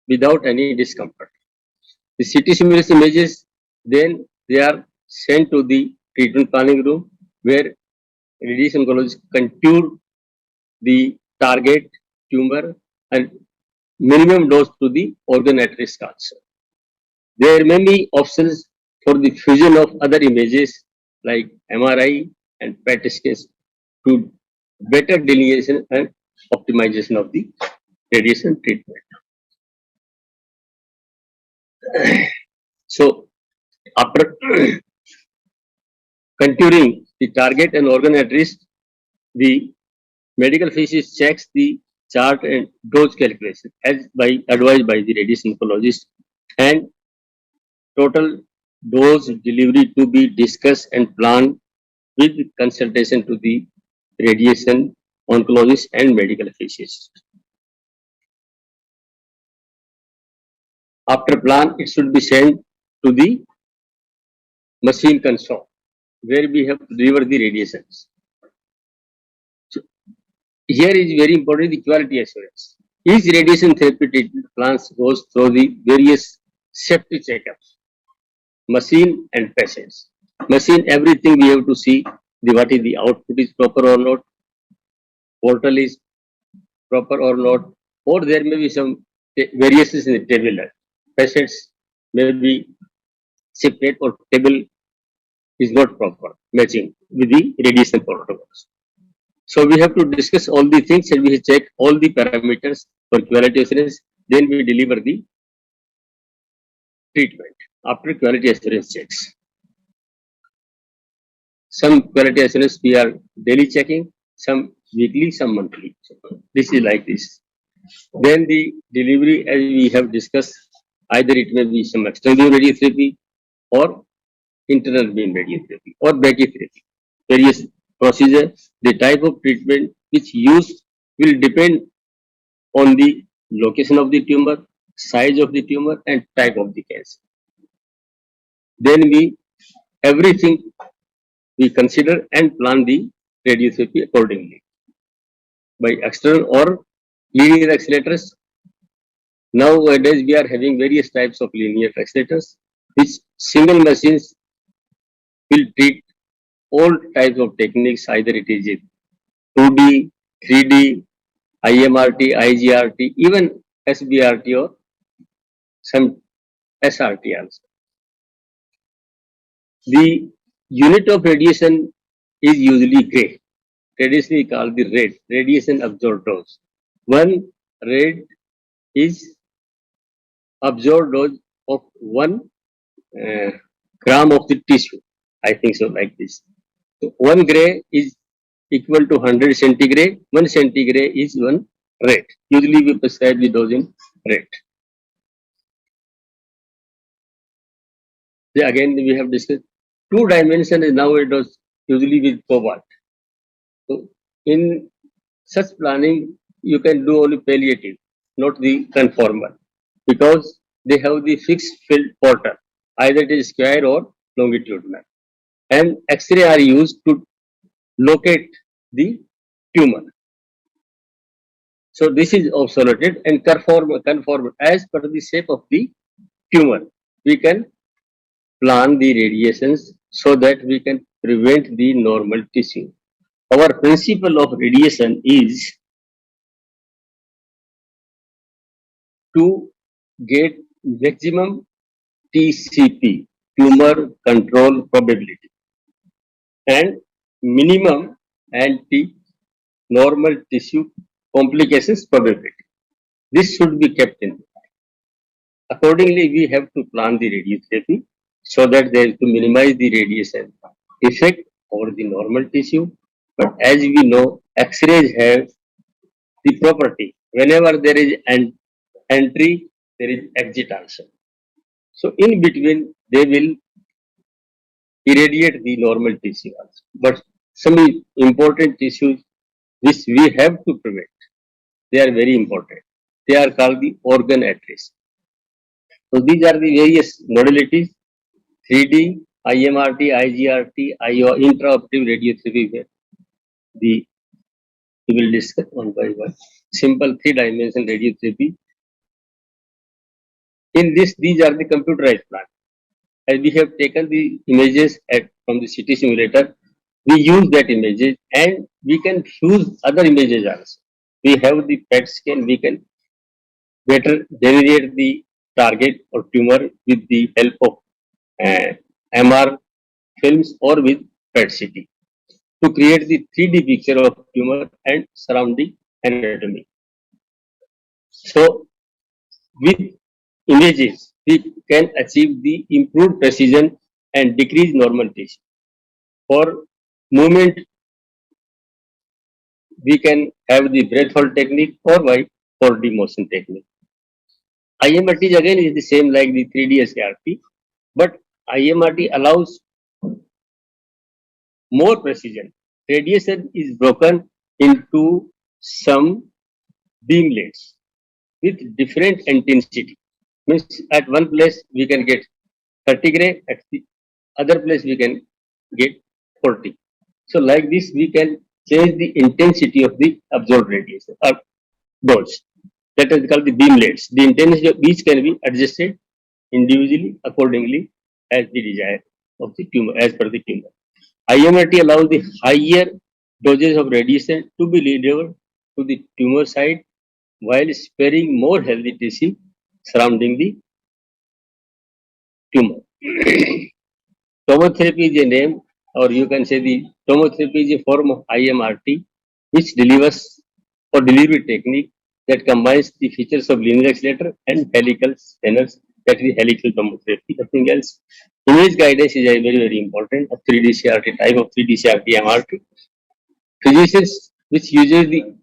without any discomfort. The CT simulation images, then they are sent to the treatment planning room where radiation oncologists contour the target tumor and minimum dose to the organ at risk also. There may be options for the fusion of other images like MRI and PET scans to better delineation and optimization of the radiation treatment. So, after contouring the target and organ at risk, the medical physicist checks the chart and dose calculation as by advised by the radiation oncologist, and total dose delivery to be discussed and planned with consultation to the radiation oncologist and medical physicist. After plan, it should be sent to the machine console where we have to deliver the radiations. So here is very important the quality assurance. Each radiation therapy treatment plans goes through the various safety checkups, machine and patients. Machine, everything we have to see the what is the output is proper or not, portal is proper or not, or there may be some variations in the table. Patients may be separate or table is not proper matching with the radiation protocols. So we have to discuss all the things and we check all the parameters for quality assurance. Then we deliver the treatment after quality assurance checks. Some quality assurance we are daily checking, some weekly, some monthly. So this is like this. Then the delivery, as we have discussed, either it may be some external radiotherapy or internal beam radiotherapy or brachytherapy. Various procedure, the type of treatment which used will depend on the location of the tumor, size of the tumor, and type of the cancer. Then everything we consider and plan the radiotherapy accordingly. By external or linear accelerators, nowadays we are having various types of linear accelerators, which single machines will treat all types of techniques, either it is 2D, 3D, IMRT, IGRT, even SBRT or some SRT also. The unit of radiation is usually gray. Traditionally called the rad, radiation absorbed dose. One rad is absorbed dose of 1 gram of the tissue. I think so, like this. So 1 gray is equal to 100 centigrade. 1 centigrade is 1 rad. Usually we prescribe the dose in rad. Again, we have discussed 2-dimension is nowadays usually with cobalt. So in such planning, you can do only palliative, not the conformal, because they have the fixed field portal, either it is square or longitudinal. And X-ray are used to locate the tumor. So this is obsolete and conform as per the shape of the tumor. We can plan the radiations so that we can prevent the normal tissue. Our principle of radiation is to get maximum TCP, tumor control probability, and minimum anti-normal tissue complications probability. This should be kept in mind. Accordingly, we have to plan the radiotherapy so that there is to minimize the radiation effect over the normal tissue But as we know, X-rays have the property. Whenever there is an entry, there is exit also. So in between, they will irradiate the normal tissue also. But some important tissues which we have to prevent, they are very important. They are called the organ at risk. So these are the various modalities: 3D, IMRT, IGRT, IO, intraoperative radiotherapy. Where the we will discuss one by one. Simple three-dimensional radiotherapy. In this, these are the computerized plans. As we have taken the images from the CT simulator, we use that images and we can use other images also. We have the PET scan, we can better delineate the target or tumor with the help of MR films or with PET CT to create the 3D picture of tumor and surrounding anatomy. So, with images, we can achieve the improved precision and decrease normal tissue. For movement, we can have the breath hold technique or by 4D motion technique. IMRT again is the same like the 3D SRT, but IMRT allows more precision. Radiation is broken into some beamlets with different intensity. Means at one place we can get 30 gray, at the other place we can get 40. So like this we can change the intensity of the absorbed radiation or dose. That is called the beamlets. The intensity of each can be adjusted individually accordingly as the desire of the tumor, as per the tumor. IMRT allows the higher doses of radiation to be delivered to the tumor site while sparing more healthy tissue surrounding the tumor. Tomotherapy is a name, or you can say the tomotherapy is a form of IMRT which delivers or delivery technique that combines the features of linear accelerator and helical scanners, that is helical tomotherapy, nothing else. Image guidance is a very, very important, a 3D CRT type of 3D CRT MRT. Physicians which uses the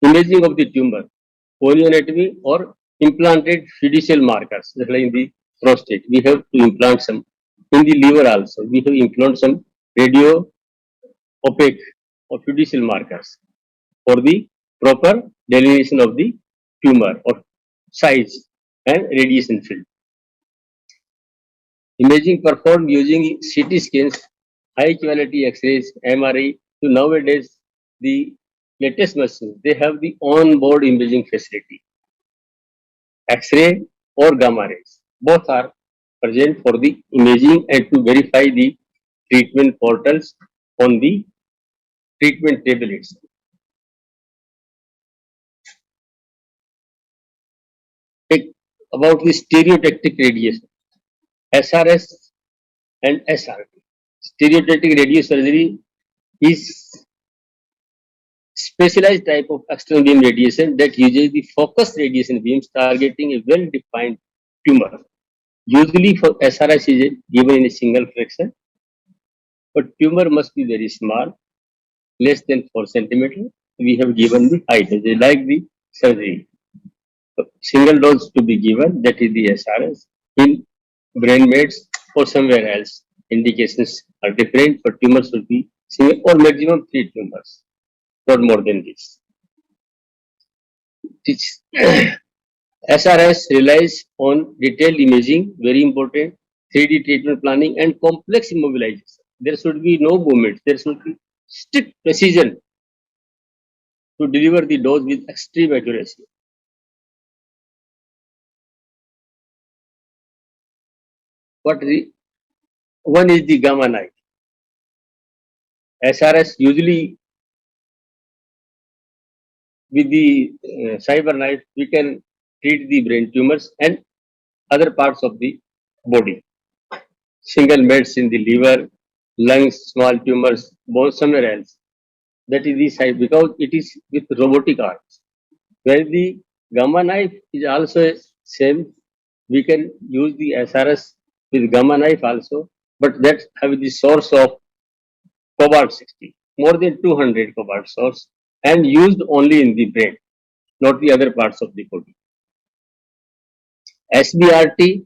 imaging of the tumor, polyanatomy or implanted fiducial markers, just like in the prostate. We have to implant some. In the liver also, we have implant some radio opaque or fiducial markers for the proper delineation of the tumor or size and radiation field. Imaging performed using CT scans, high quality X-rays, MRI. To nowadays, the latest machines, they have the on-board imaging facility. X-ray or gamma rays, both are present for the imaging and to verify the treatment portals on the treatment table itself. Take about the stereotactic radiation, SRS and SRT. Stereotactic radiosurgery is specialized type of external beam radiation that uses the focused radiation beams targeting a well-defined tumor. Usually for SRS is given in a single fraction, but tumor must be very small, less than 4 centimeters. We have given the high dose, like the surgery. So single dose to be given, that is the SRS. In brain mets or somewhere else, indications are different, but tumors should be single or maximum 3 tumors, not more than this. SRS relies on detailed imaging, very important, 3D treatment planning and complex immobilization. There should be no movement. There should be strict precision to deliver the dose with extreme accuracy. One is the gamma knife. SRS usually with the cyber knife we can treat the brain tumors and other parts of the body. Single mets in the liver, lungs, small tumors, bones somewhere else. That is the side because it is with robotic arms. Where the gamma knife is also same, we can use the SRS with gamma knife also, but that have the source of cobalt 60. more than 200 cobalt source and used only in the brain, not the other parts of the body. SBRT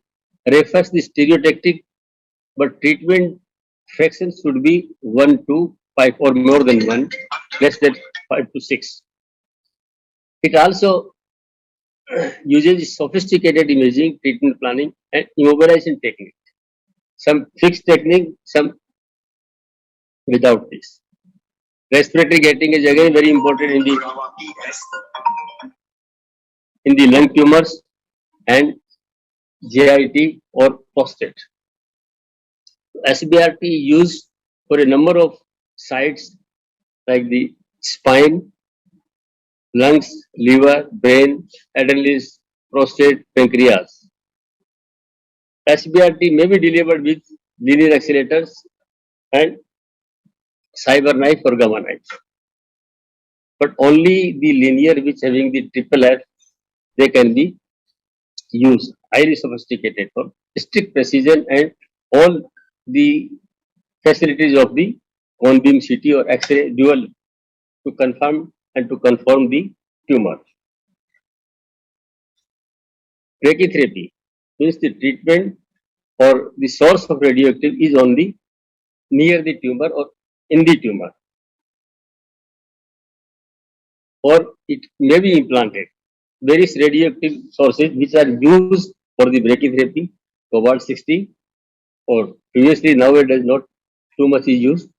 refers the stereotactic, but treatment fraction should be 1 to 5 or more than 1, less than 5 to 6. It also uses sophisticated imaging, treatment planning, and immobilization technique. Some fixed technique, some without this. Respiratory gating is again very important in the lung tumors and JIT or prostate. SBRT used for a number of sites like the spine, lungs, liver, brain, adrenals, prostate, pancreas. SBRT may be delivered with linear accelerators and cyber knife or gamma knife, but only the linear which having the triple F, they can be used, highly sophisticated for strict precision and all the facilities of the cone beam CT or X-ray dual to confirm and to confirm the tumor. Brachytherapy means the treatment or the source of radioactive is on the near the tumor or in the tumor, or it may be implanted. Various radioactive sources which are used for the brachytherapy, cobalt 60, or previously nowadays not too much is used.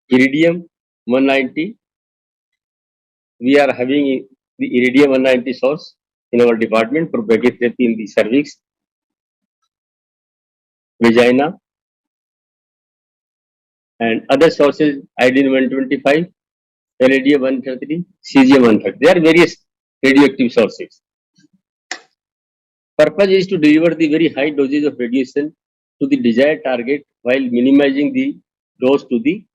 Iridium 190, we are having the iridium 190 source in our department for brachytherapy in the cervix, vagina, and other sources, iodine 125, palladium 130, cesium 130. There are various radioactive sources. Purpose is to deliver the very high doses of radiation to the desired target while minimizing the dose to the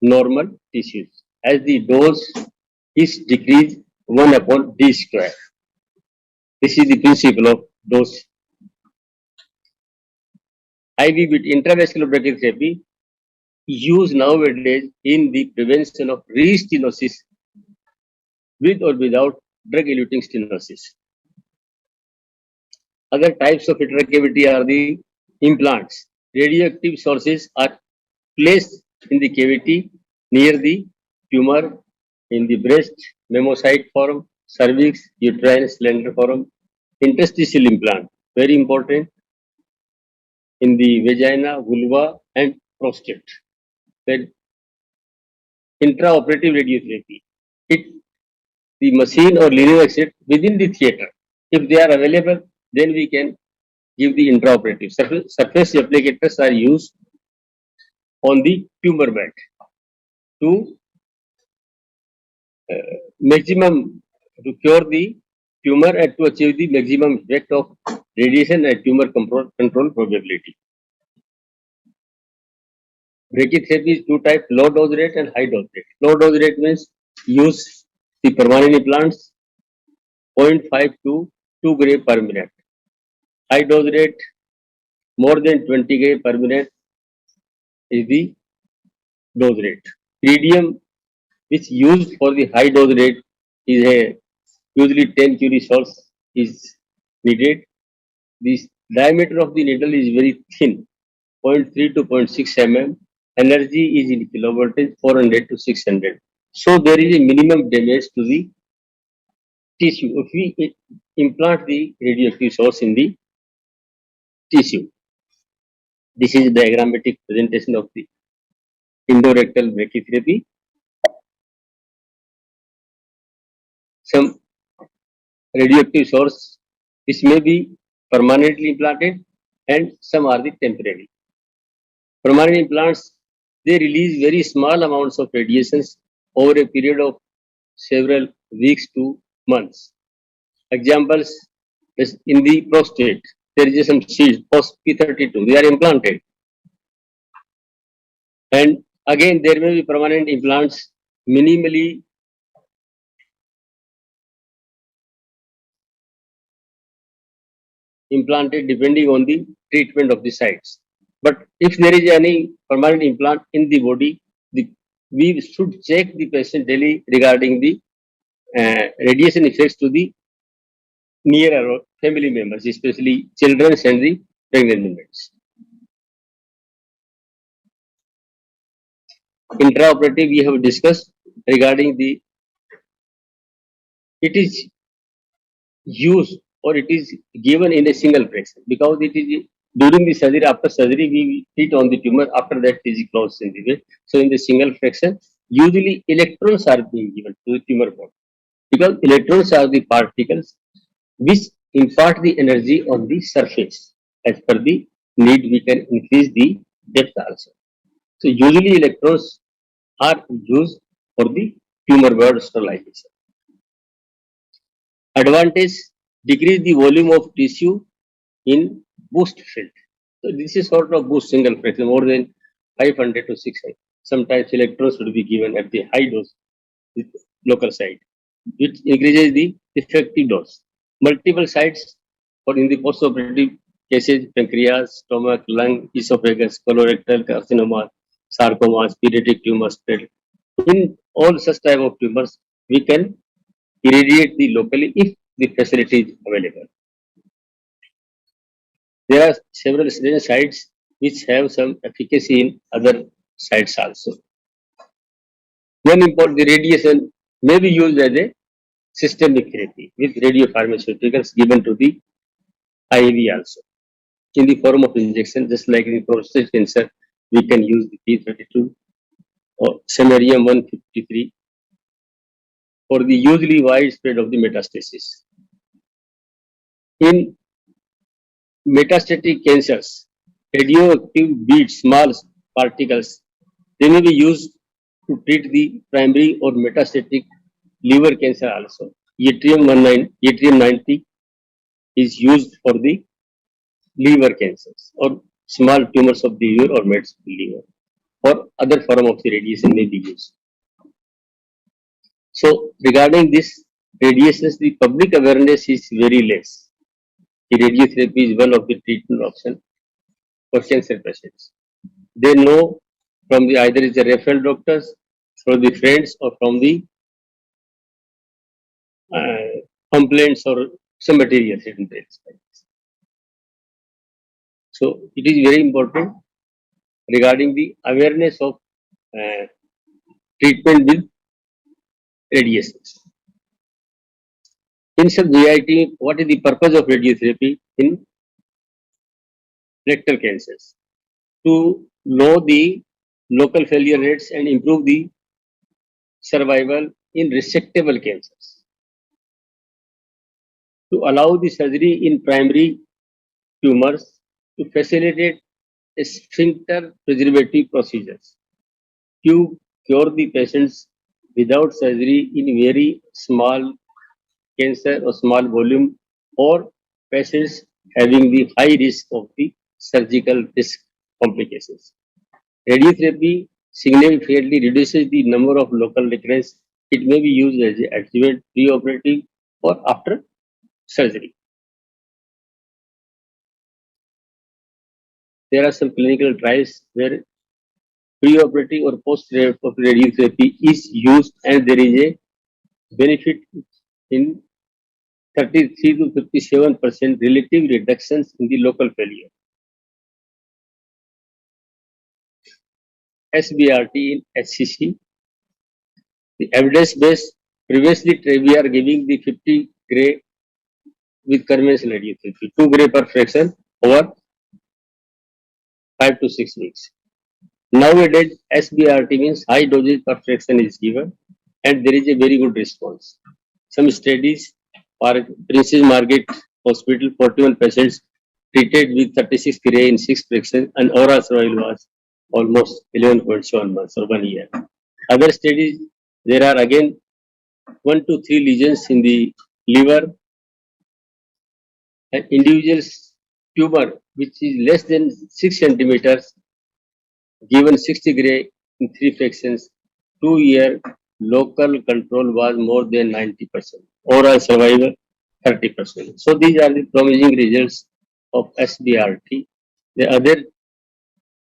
normal tissues. As the dose is decreased 1 upon d square. This is the principle of dose. IV with intravascular brachytherapy used nowadays in the prevention of restenosis with or without drug-eluting stenosis. Other types of intraocular cavity are the implants. Radioactive sources are placed in the cavity near the tumor in the breast, mammocyte form, cervix, uterine, slender form, interstitial implant, very important in the vagina, vulva, and prostate. Then intraoperative radiotherapy. The machine or linear exit within the theater. If they are available, then we can give the intraoperative. Surface applicators are used on the tumor bed to maximum to cure the tumor and to achieve the maximum effect of radiation and tumor control probability. Brachytherapy is two types: low dose rate and high dose rate. Low dose rate means use the permanent implants 0.5 to 2 gray per minute. High dose rate more than 20 gray per minute is the dose rate. Iridium which used for the high dose rate is a usually 10 curie source is needed. The diameter of the needle is very thin, 0.3 to 0.6 mm. Energy is in kilovoltage, 400 to 600. So there is a minimum damage to the tissue if we implant the radioactive source in the tissue. This is a diagrammatic presentation of the endorectal brachytherapy. Some radioactive source, this may be permanently implanted and some are the temporary. Permanent implants, they release very small amounts of radiations over a period of several weeks to months. Examples is in the prostate, there is some seeds, post P32, they are implanted. And again, there may be permanent implants minimally implanted depending on the treatment of the sites. But if there is any permanent implant in the body, the we should check the patient daily regarding the radiation effects to the near family members, especially children and the pregnant women. Intraoperative we have discussed regarding the it is used or it is given in a single fraction because it is during the surgery, after surgery we treat on the tumor, after that it is closed in the way. So in the single fraction usually electrons are being given to the tumor body because electrons are the particles which impart the energy on the surface. As per the need we can increase the depth also. So usually electrons are used for the tumor bed sterilization. Advantage, decrease the volume of tissue in boost field. So this is sort of boost single fraction more than 500 to 600. Sometimes electrodes will be given at the high dose with local site, which increases the effective dose. Multiple sites for in the postoperative cases, pancreas, stomach, lung, esophagus, colorectal carcinoma, sarcomas, pediatric tumors. In all such type of tumors, we can irradiate the locally if the facility is available. There are several sites which have some efficacy in other sites also. One important, the radiation may be used as a systemic therapy with radiopharmaceuticals given to the IV also in the form of injection, just like in prostate cancer, we can use the P32 or samarium 153 for the usually widespread of the metastasis. In metastatic cancers, radioactive beads, small particles, they may be used to treat the primary or metastatic liver cancer also. Yttrium 90 is used for the liver cancers or small tumors of the liver or mets of the liver or other form of the radiation may be used. So regarding this radiations, the public awareness is very less. The radiotherapy is one of the treatment options for cancer patients. They know from the either is the referral doctors, from the friends, or from the complaints or some material hidden there. So it is very important regarding the awareness of treatment with radiations. In some GIT, what is the purpose of radiotherapy in rectal cancers? To know the local failure rates and improve the survival in resectable cancers. To allow the surgery in primary tumors to facilitate sphincter preservative procedures. To cure the patients without surgery in very small cancer or small volume or patients having the high risk of the surgical risk complications. Radiotherapy significantly reduces the number of local recurrence. It may be used as an adjuvant, pre-operative, or after surgery. There are some clinical trials where pre-operative or post-operative radiotherapy is used and there is a benefit in 33 to 57% relative reductions in the local failure. SBRT in HCC. The evidence based previously we are giving the 50 gray with conventional radiotherapy, 2 gray per fraction over 5 to 6 weeks. Nowadays, SBRT means high dosage per fraction is given and there is a very good response. Some studies, for Princess Margaret Hospital, 41 patients treated with 36 gray in 6 fractions and overall survival was almost 11.7 months or 1 year. Other studies, there are again 1 to 3 lesions in the liver, an individual's tumor which is less than 6 centimeters given 60 gray in 3 fractions, 2-year local control was more than 90%, overall survival 30%. So these are the promising results of SBRT. The other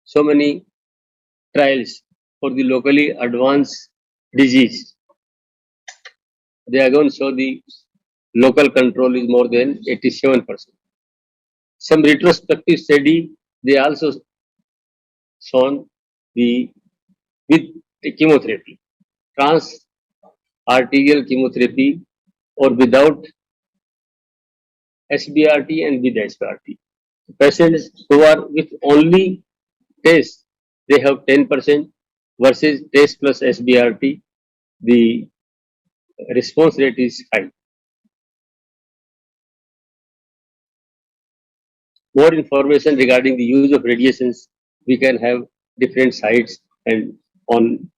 so many trials for the locally advanced disease, they again show the local control is more than 87%. Some retrospective study, they also shown the with the chemotherapy, trans arterial chemotherapy or without SBRT and with SBRT. Patients who are with only test, they have 10% versus test plus SBRT, the response rate is high. More information regarding the use of radiations, we can have different sites and on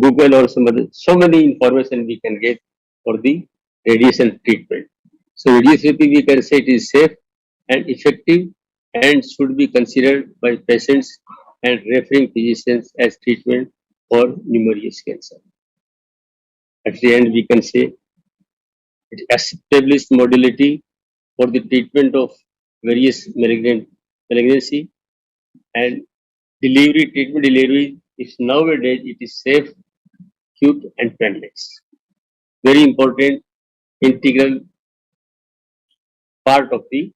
Google or some other, so many information we can get for the radiation treatment. So radiotherapy, we can say it is safe and effective and should be considered by patients and referring physicians as treatment for numerous cancer. At the end, we can say it established modality for the treatment of various malignancy and treatment delivery is nowadays it is safe, acute and painless. Very important integral part of the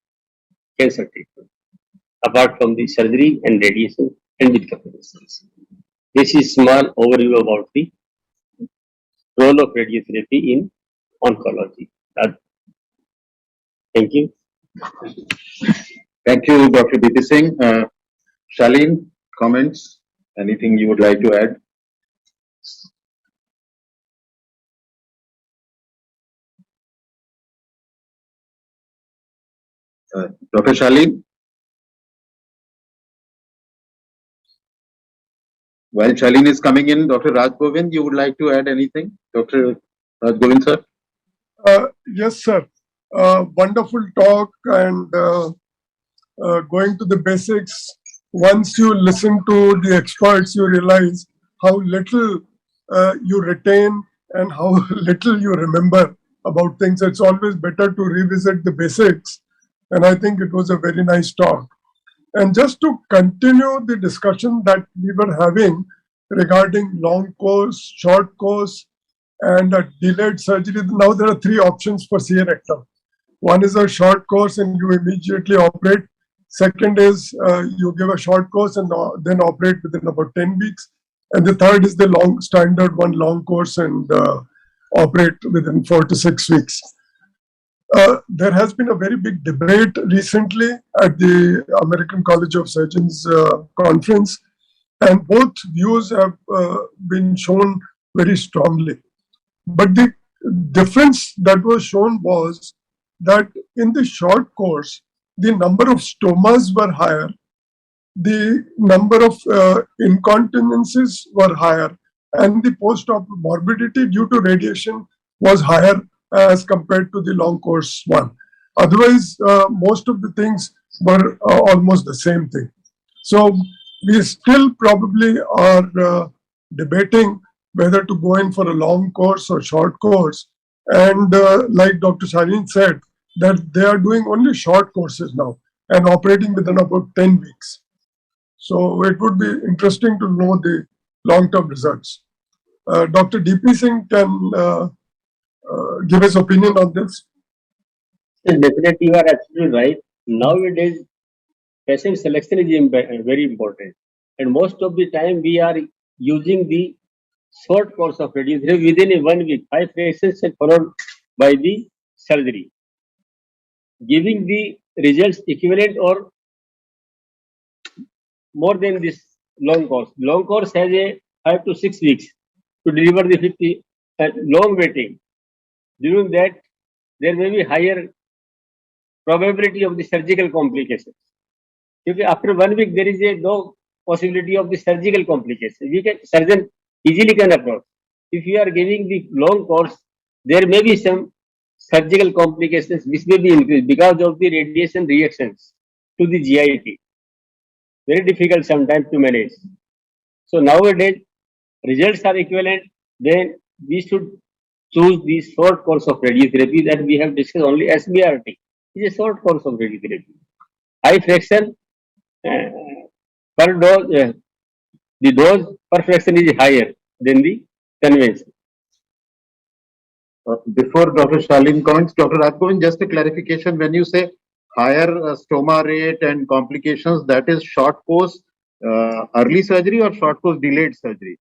cancer treatment, apart from the surgery and radiation and with complications. This is small overview about the role of radiotherapy in oncology. Thank you. Thank you, Dr. BP Singh. Shaleen, comments? Anything you would like to add? Dr. Shaleen? While Shaleen is coming in, Dr. Raj Govind, you would like to add anything? Dr. Raj Govind, sir? Yes, sir. Wonderful talk and going to the basics. Once you listen to the experts, you realize how little you retain and how little you remember about things. It's always better to revisit the basics. And I think it was a very nice talk. And just to continue the discussion that we were having regarding long course, short course, and a delayed surgery, now there are three options for CA rectum. One is a short course and you immediately operate. Second is you give a short course and then operate within about 10 weeks. And the third is the long standard one, long course, and operate within 4 to 6 weeks. There has been a very big debate recently at the American College of Surgeons conference, and both views have been shown very strongly. But the difference that was shown was that in the short course, the number of stomas were higher, the number of incontinences were higher, and the post-op morbidity due to radiation was higher as compared to the long course one. Otherwise, most of the things were almost the same thing. So we still probably are debating whether to go in for a long course or short course. And like Dr. Shaleen said, that they are doing only short courses now and operating within about 10 weeks. So it would be interesting to know the long-term results. Dr. DP Singh can give his opinion on this. Definitely, you are absolutely right. Nowadays, patient selection is very important. And most of the time, we are using the short course of radiotherapy within 1 week, 5 fractions and followed by the surgery, giving the results equivalent or more than this long course. Long course has a 5 to 6 weeks to deliver the 50 long waiting. During that, there may be higher probability of the surgical complications. If after 1 week there is no possibility of the surgical complications, surgeon easily can approach. If you are giving the long course, there may be some surgical complications which may be increased because of the radiation reactions to the GIT. Very difficult sometimes to manage. So nowadays, results are equivalent, then we should choose the short course of radiotherapy that we have discussed only SBRT. It's a short course of radiotherapy. High fraction per dose, the dose per fraction is higher than the conventional. Before Dr. Shaleen comments, Dr. Rajgovind, just a clarification. When you say higher stoma rate and complications, that is short course early surgery or short course delayed surgery?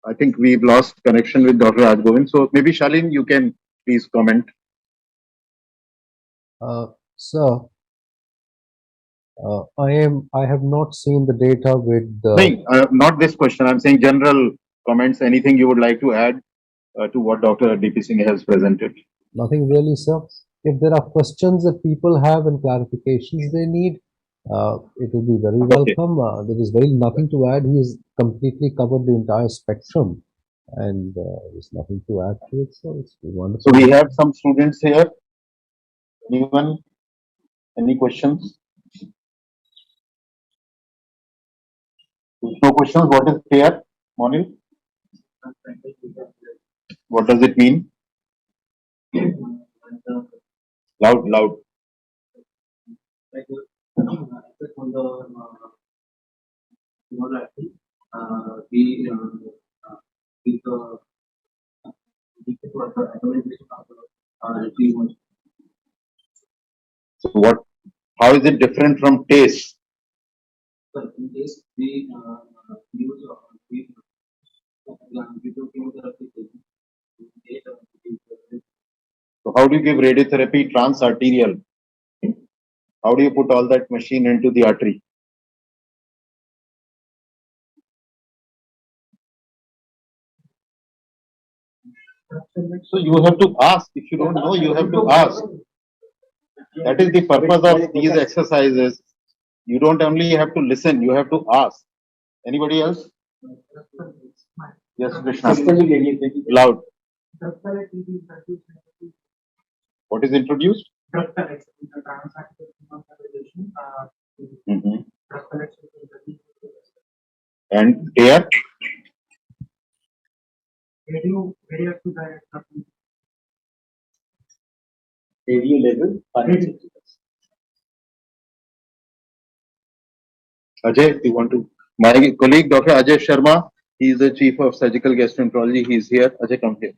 I think we've lost connection with Dr. Rajgovind. So maybe Shaleen, you can please comment. Sir, I have not seen the data with not this question. I'm saying general comments. Anything you would like to add to what Dr. DP Singh has presented? nothing really, sir. If there are questions that people have and clarifications they need, it will be very welcome. There is very nothing to add. He has completely covered the entire spectrum, and there's nothing to add to it. So it's wonderful. So we have some students here. Anyone? Any questions? No questions. What is clear, Monil? What does it mean? Loud, loud. So what? How is it different from taste? So how do you give radiotherapy trans-arterial? How do you put all that machine into the artery? So you have to ask. If you don't know, you have to ask. That is the purpose of these exercises. You don't only have to listen, you have to ask. Anybody else? Yes, Krishna. Loud. What is introduced? Mhm. And here? Radio level. Ajay, you want to? My colleague, Dr. Ajay Sharma, he is the Chief of Surgical Gastroenterology. He is here. Ajay, come here.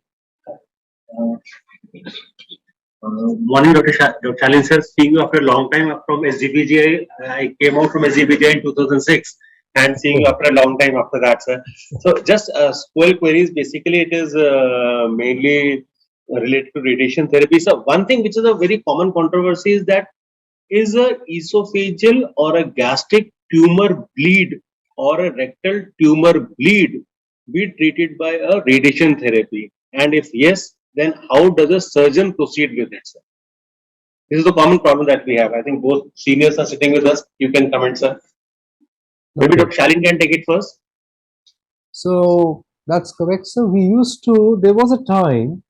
Morning, Dr. Shaleen sir. Seeing you after a long time from SGPGI, I came out from SGPGI in 2006, and seeing you after a long time after that, sir. So, just SQL queries. Basically, it is mainly related to radiation therapy. So, one thing which is a very common controversy is that is a esophageal or a gastric tumor bleed or a rectal tumor bleed be treated by a radiation therapy? And if yes, then how does a surgeon proceed with it, sir? This is the common problem that we have. I think both seniors are sitting with us. You can comment, sir. Maybe Dr. Shaleen can take it first. So that's correct, sir. There was a time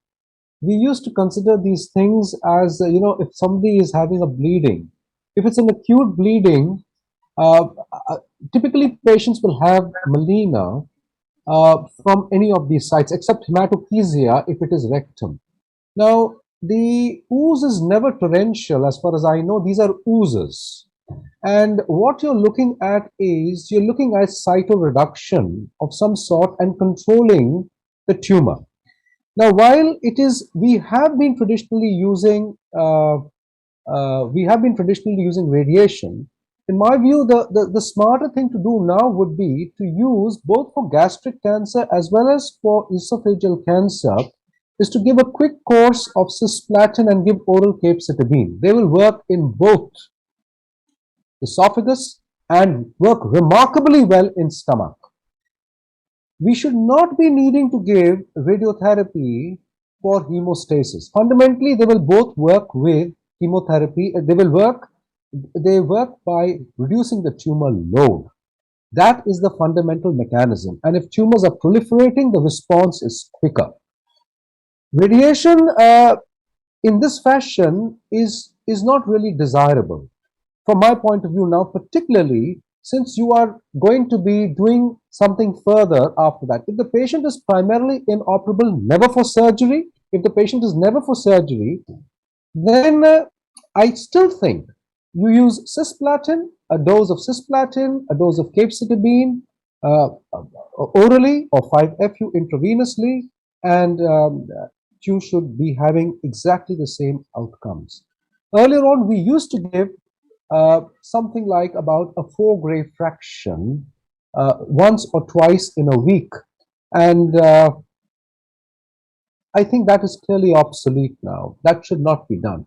we used to consider these things as, if somebody is having a bleeding, if it's an acute bleeding, uh, typically patients will have melena from any of these sites except hematochezia if it is rectum. Now, the ooze is never torrential as far as I know. These are oozes. And what you're looking at is you're looking at cytoreduction of some sort and controlling the tumor. Now, while we have been traditionally using radiation. In my view, the smarter thing to do now would be to use both for gastric cancer as well as for esophageal cancer is to give a quick course of cisplatin and give oral capecitabine. They will work in both esophagus and work remarkably well in stomach. We should not be needing to give radiotherapy for hemostasis. Fundamentally, they will both work with chemotherapy. They work by reducing the tumor load. That is the fundamental mechanism. And if tumors are proliferating, the response is quicker. Radiation in this fashion is not really desirable. From my point of view now, particularly since you are going to be doing something further after that. If the patient is primarily inoperable, never for surgery, if the patient is never for surgery, then I still think you use cisplatin, a dose of cisplatin, a dose of capecitabine orally or 5-FU intravenously, and you should be having exactly the same outcomes. Earlier on, we used to give something like about a 4-gray fraction once or twice in a week, and I think that is clearly obsolete now. That should not be done.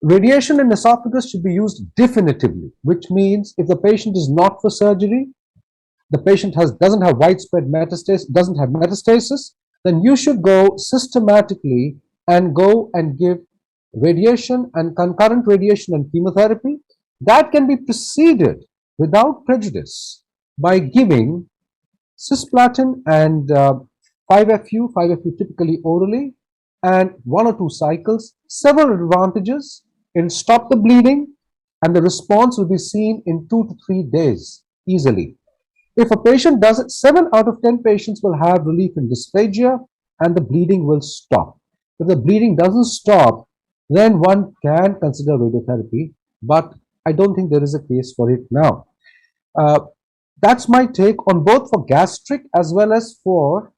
Radiation in esophagus should be used definitively, which means if the patient is not for surgery, the patient doesn't have widespread metastasis, then you should go systematically and go and give radiation and concurrent radiation and chemotherapy. That can be preceded without prejudice by giving cisplatin and 5-FU typically orally, and 1 or 2 cycles. Several advantages. It will stop the bleeding, and the response will be seen in 2 to 3 days easily. If a patient does it, 7 out of 10 patients will have relief in dysphagia, and the bleeding will stop. If the bleeding doesn't stop, then one can consider radiotherapy, but I don't think there is a case for it now. That's my take on both for gastric as well as for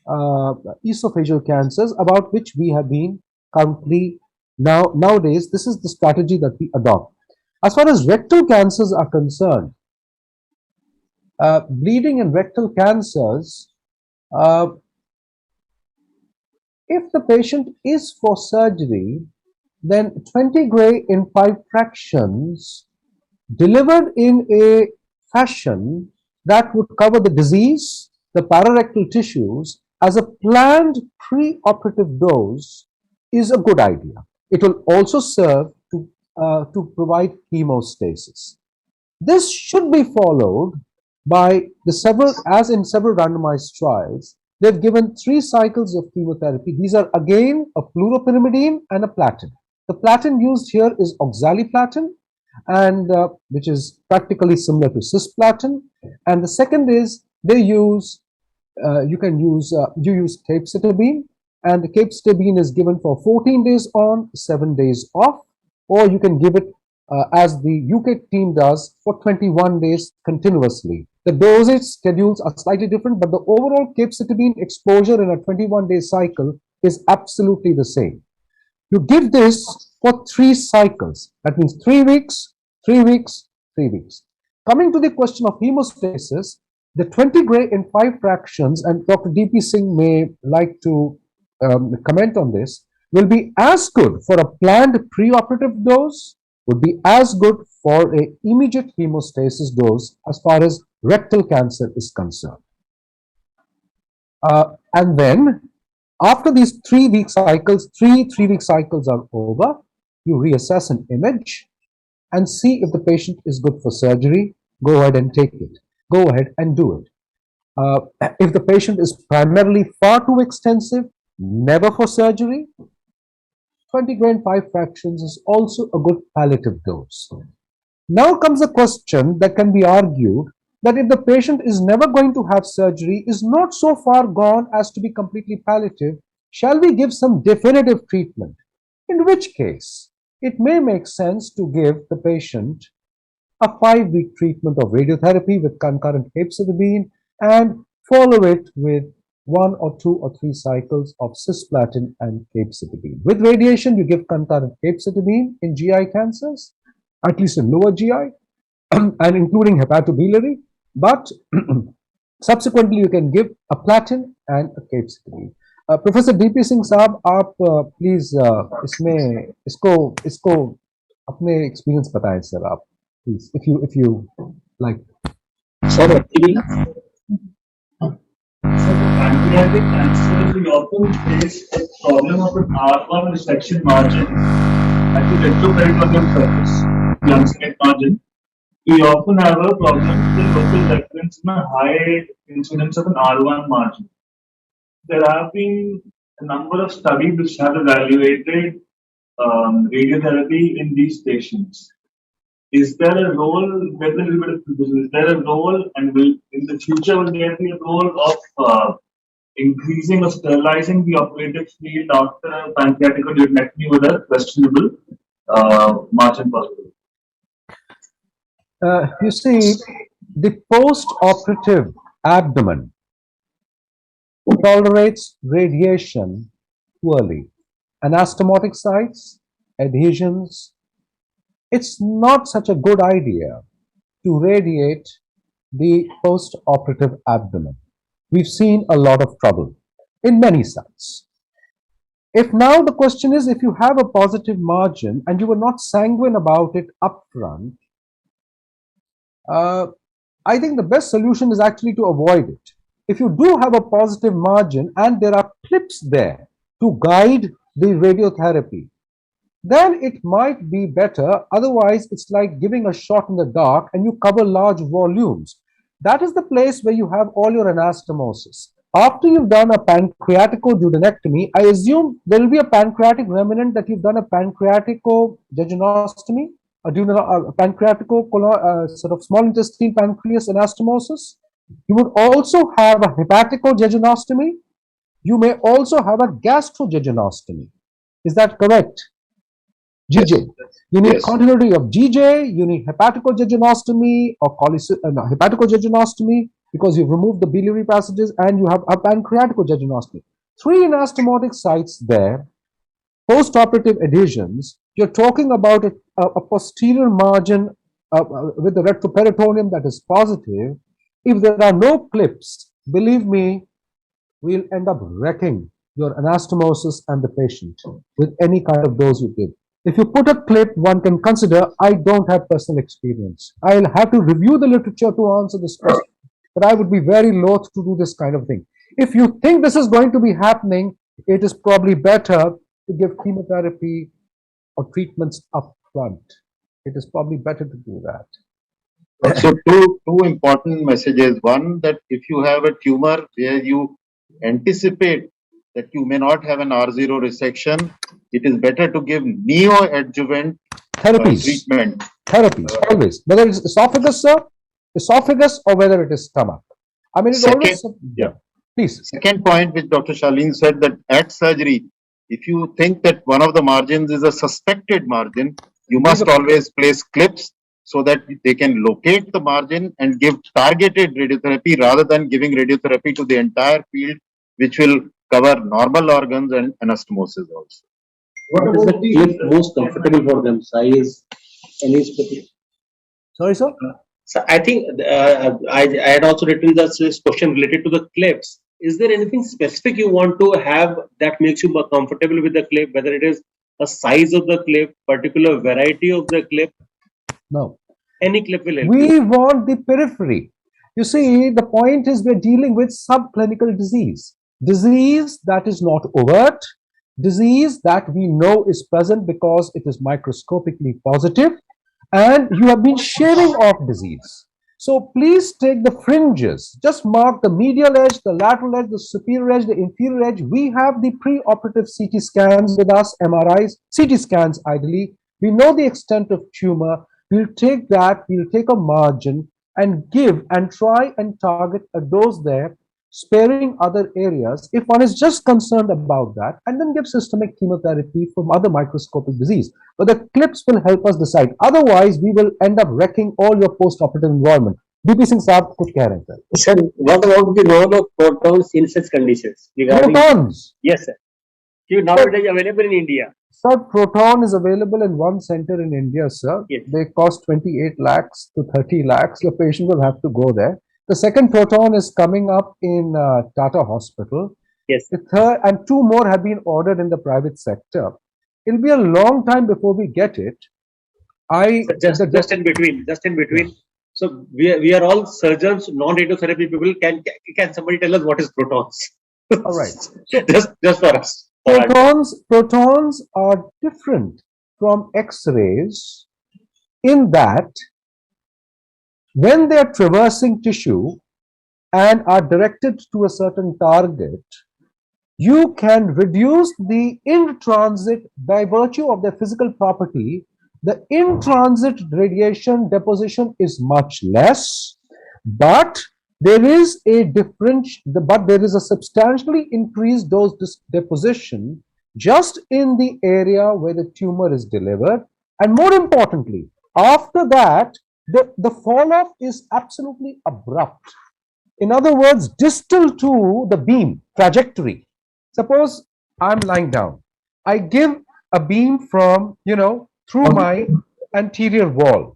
esophageal cancers, about which we have been currently nowadays. This is the strategy that we adopt. As far as rectal cancers are concerned, bleeding in rectal cancers, if the patient is for surgery, then 20 gray in 5 fractions delivered in a fashion that would cover the disease, the pararectal tissues, as a planned pre-operative dose is a good idea. It will also serve to provide hemostasis. This should be followed by as in several randomized trials, they've given 3 cycles of chemotherapy. These are again a fluoropyrimidine and a platin. The platin used here is oxaliplatin, and which is practically similar to cisplatin. And the second is they use you use capecitabine, and the capecitabine is given for 14 days on, 7 days off, or you can give it as the UK team does for 21 days continuously. The dosage schedules are slightly different, but the overall capecitabine exposure in a 21-day cycle is absolutely the same. You give this for 3 cycles. That means 3 weeks, 3 weeks, 3 weeks. Coming to the question of hemostasis, the 20 gray in 5 fractions, and Dr. D.P. Singh may like to comment on this, will be as good for a planned preoperative dose, would be as good for an immediate hemostasis dose as far as rectal cancer is concerned. And then, after these 3-week cycles, 3-week cycles are over, you reassess an image and see if the patient is good for surgery. Go ahead and take it. Go ahead and do it. If the patient is primarily far too extensive, never for surgery, 20 gray in 5 fractions is also a good palliative dose. Now comes a question that can be argued that if the patient is never going to have surgery, is not so far gone as to be completely palliative, shall we give some definitive treatment? In which case, it may make sense to give the patient a 5-week treatment of radiotherapy with concurrent capecitabine and follow it with 1 or 2 or 3 cycles of cisplatin and capecitabine. With radiation, you give concurrent capecitabine in GI cancers, at least in lower GI, and including hepatobiliary, but subsequently you can give a platin and a capecitabine. Professor D.P. Singh साहब, आप please इसमें इसको अपने experience बताएं sir, आप please, if you like. Sir, actually, pancreatic cancer, we often face a problem of an R1 resection margin at the retroperitoneal surface, the uncinate margin. We often have a problem with the local recurrence in a high incidence of an R1 margin. There have been a number of studies which have evaluated radiotherapy in these patients. is there a role, there's a little bit of confusion, is there a role and will in the future will there be a role of increasing or sterilizing the operative field after pancreatic duodenectomy with a questionable margin possible? You see, the post-operative abdomen tolerates radiation poorly. Anastomotic sites, adhesions. It's not such a good idea to radiate the post-operative abdomen. We've seen a lot of trouble in many sites. If now the question is, if you have a positive margin and you were not sanguine about it upfront, I think the best solution is actually to avoid it. If you do have a positive margin and there are clips there to guide the radiotherapy, then it might be better. Otherwise, it's like giving a shot in the dark and you cover large volumes. That is the place where you have all your anastomosis. After you've done a pancreaticoduodenectomy, I assume there will be a pancreatic remnant that you've done a pancreaticojejunostomy, a pancreatico sort of small intestine pancreas anastomosis. You would also have a hepaticojejunostomy. You may also have a gastrojejunostomy. Is that correct? GJ. Yes. You need Yes. continuity of GJ, you need hepaticojejunostomy or hepaticojejunostomy because you've removed the biliary passages, and you have a pancreaticojejunostomy. 3 anastomotic sites there, post-operative adhesions. You're talking about a posterior margin with the retroperitoneum that is positive. If there are no clips, believe me, we'll end up wrecking your anastomosis and the patient with any kind of dose you give. If you put a clip, one can consider, I don't have personal experience. I'll have to review the literature to answer this question, but I would be very loath to do this kind of thing. If you think this is going to be happening, it is probably better to give chemotherapy or treatments up front. It is probably better to do that. So two important messages. One, that if you have a tumor where you anticipate that you may not have an R0 resection, it is better to give neoadjuvant treatment. Therapies, always. Whether it's esophagus, sir, esophagus, or whether it is stomach. I mean, it always. Yeah. Please. Second point, which Dr. Shaleen said, that at surgery, if you think that one of the margins is a suspected margin, you must always place clips so that they can locate the margin and give targeted radiotherapy rather than giving radiotherapy to the entire field, which will cover normal organs and anastomosis also. What is the clip most comfortable for them? Size, any specific? Sorry, sir? So I think I had also written this question related to the clips. Is there anything specific you want to have that makes you more comfortable with the clip, whether it is a size of the clip, particular variety of the clip? No. Any clip will help. We want the periphery. You see, the point is we're dealing with subclinical disease. Disease that is not overt, disease that we know is present because it is microscopically positive, and you have been shaving off disease. So please take the fringes, just mark the medial edge, the lateral edge, the superior edge, the inferior edge. We have the pre-operative CT scans with us, MRIs, CT scans ideally. We know the extent of tumor. We'll take that, we'll take a margin and give and try and target a dose there, sparing other areas if one is just concerned about that, and then give systemic chemotherapy from other microscopic disease. But the clips will help us decide. Otherwise, we will end up wrecking all your post-operative environment. DP Singh साहब कुछ कह रहे हैं sir. Sir, what about the role of protons in such conditions? Protons. Yes, sir. Now it is available in India. Sir, proton is available in one center in India, sir. Yes. They cost 28 lakhs to 30 lakhs. Your patient will have to go there. The second proton is coming up in Tata Hospital. Yes. The third and 2 more have been ordered in the private sector. It'll be a long time before we get it. Just in between. So we are all surgeons, non-radiotherapy people. Can somebody tell us what is protons? All right. just for us. Protons are different from X-rays in that when they are traversing tissue and are directed to a certain target, you can reduce the in-transit by virtue of their physical property. The in-transit radiation deposition is much less, but there is a substantially increased dose deposition just in the area where the tumor is delivered. And more importantly, after that, the fall off is absolutely abrupt. In other words, distal to the beam trajectory. Suppose I'm lying down. I give a beam from, through my anterior wall.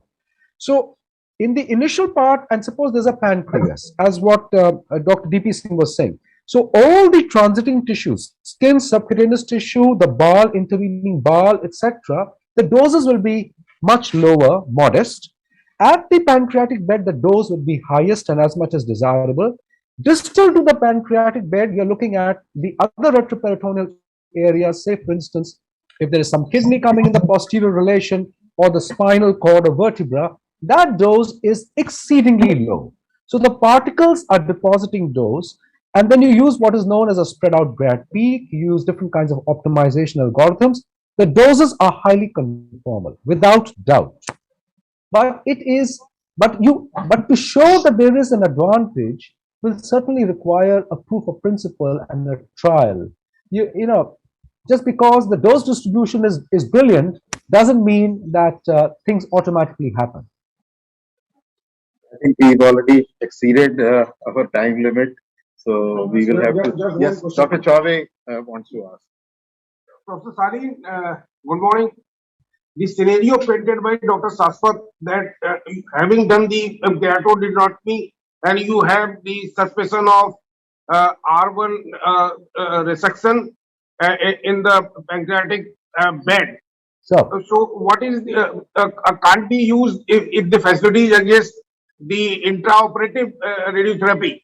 So in the initial part, and suppose there's a pancreas, as what Dr. DP Singh was saying. So all the transiting tissues, skin, subcutaneous tissue, the ball, intervening ball, etc., the doses will be much lower, modest. At the pancreatic bed, the dose would be highest and as much as desirable. Distal to the pancreatic bed, you're looking at the other retroperitoneal areas. Say, for instance, if there is some kidney coming in the posterior relation or the spinal cord or vertebra, that dose is exceedingly low. So the particles are depositing dose, and then you use what is known as a spread out grad peak. You use different kinds of optimization algorithms. The doses are highly conformal, without doubt. But to show that there is an advantage will certainly require a proof of principle and a trial. Just because the dose distribution is brilliant doesn't mean that things automatically happen. I think we've already exceeded our time limit, so we will have to. Yes, Dr. Chauve wants to ask. Professor Shaleen, good morning. The scenario painted by Dr. Saswat that having done the gastroscopy and you have the suspicion of R1 resection in the pancreatic bed. So what is can't be used if the facility is against the intraoperative radiotherapy?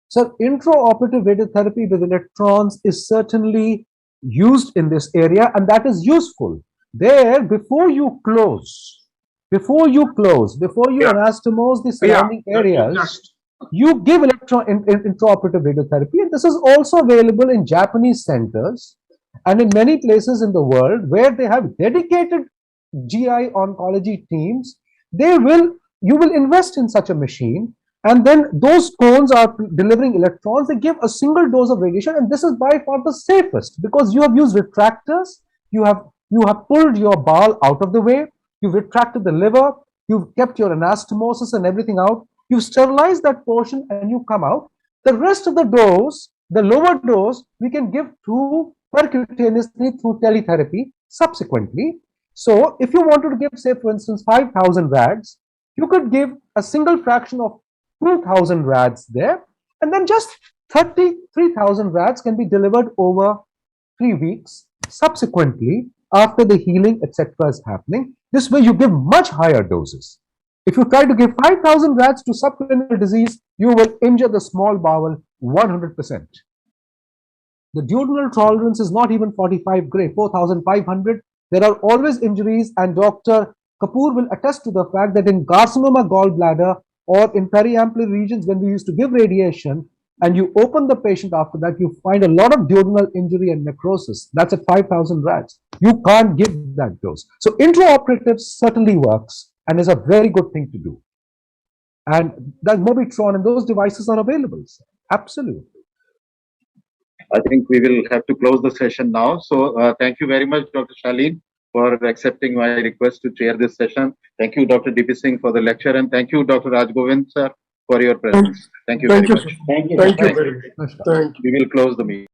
So intraoperative radiotherapy with electrons is certainly used in this area, and that is useful. There, before you anastomose the surrounding areas, you give intraoperative radiotherapy, and this is also available in Japanese centers and in many places in the world where they have dedicated GI oncology teams. You will invest in such a machine, and then those cones are delivering electrons. They give a single dose of radiation, and this is by far the safest because you have used retractors. You have pulled your bowel out of the way, you've retracted the liver, you've kept your anastomosis and everything out, you've sterilized that portion and you come out. The rest of the dose, the lower dose, we can give through percutaneously through teletherapy subsequently. So if you wanted to give, say for instance, 5,000 rads, you could give a single fraction of 2,000 rads there, and then just 33,000 rads can be delivered over 3 weeks subsequently after the healing, etc. is happening. This way you give much higher doses. If you try to give 5,000 rads to subclinical disease, you will injure the small bowel 100%. The duodenal tolerance is not even 45 gray, 4,500. There are always injuries, and Dr. Kapoor will attest to the fact that in carcinoma gallbladder or in periampular regions, when we used to give radiation, and you open the patient after that, you find a lot of duodenal injury and necrosis. That's at 5,000 rads. You can't give that dose. So intraoperative certainly works and is a very good thing to do. And that Mobitron and those devices are available. Absolutely. I think we will have to close the session now. So thank you very much, Dr. Shaleen, for accepting my request to chair this session. Thank you, Dr. DP Singh, for the lecture, and thank you, Dr. Rajgovind, sir, for your presence. Thank you very much. Thank you very much. We will close the meeting.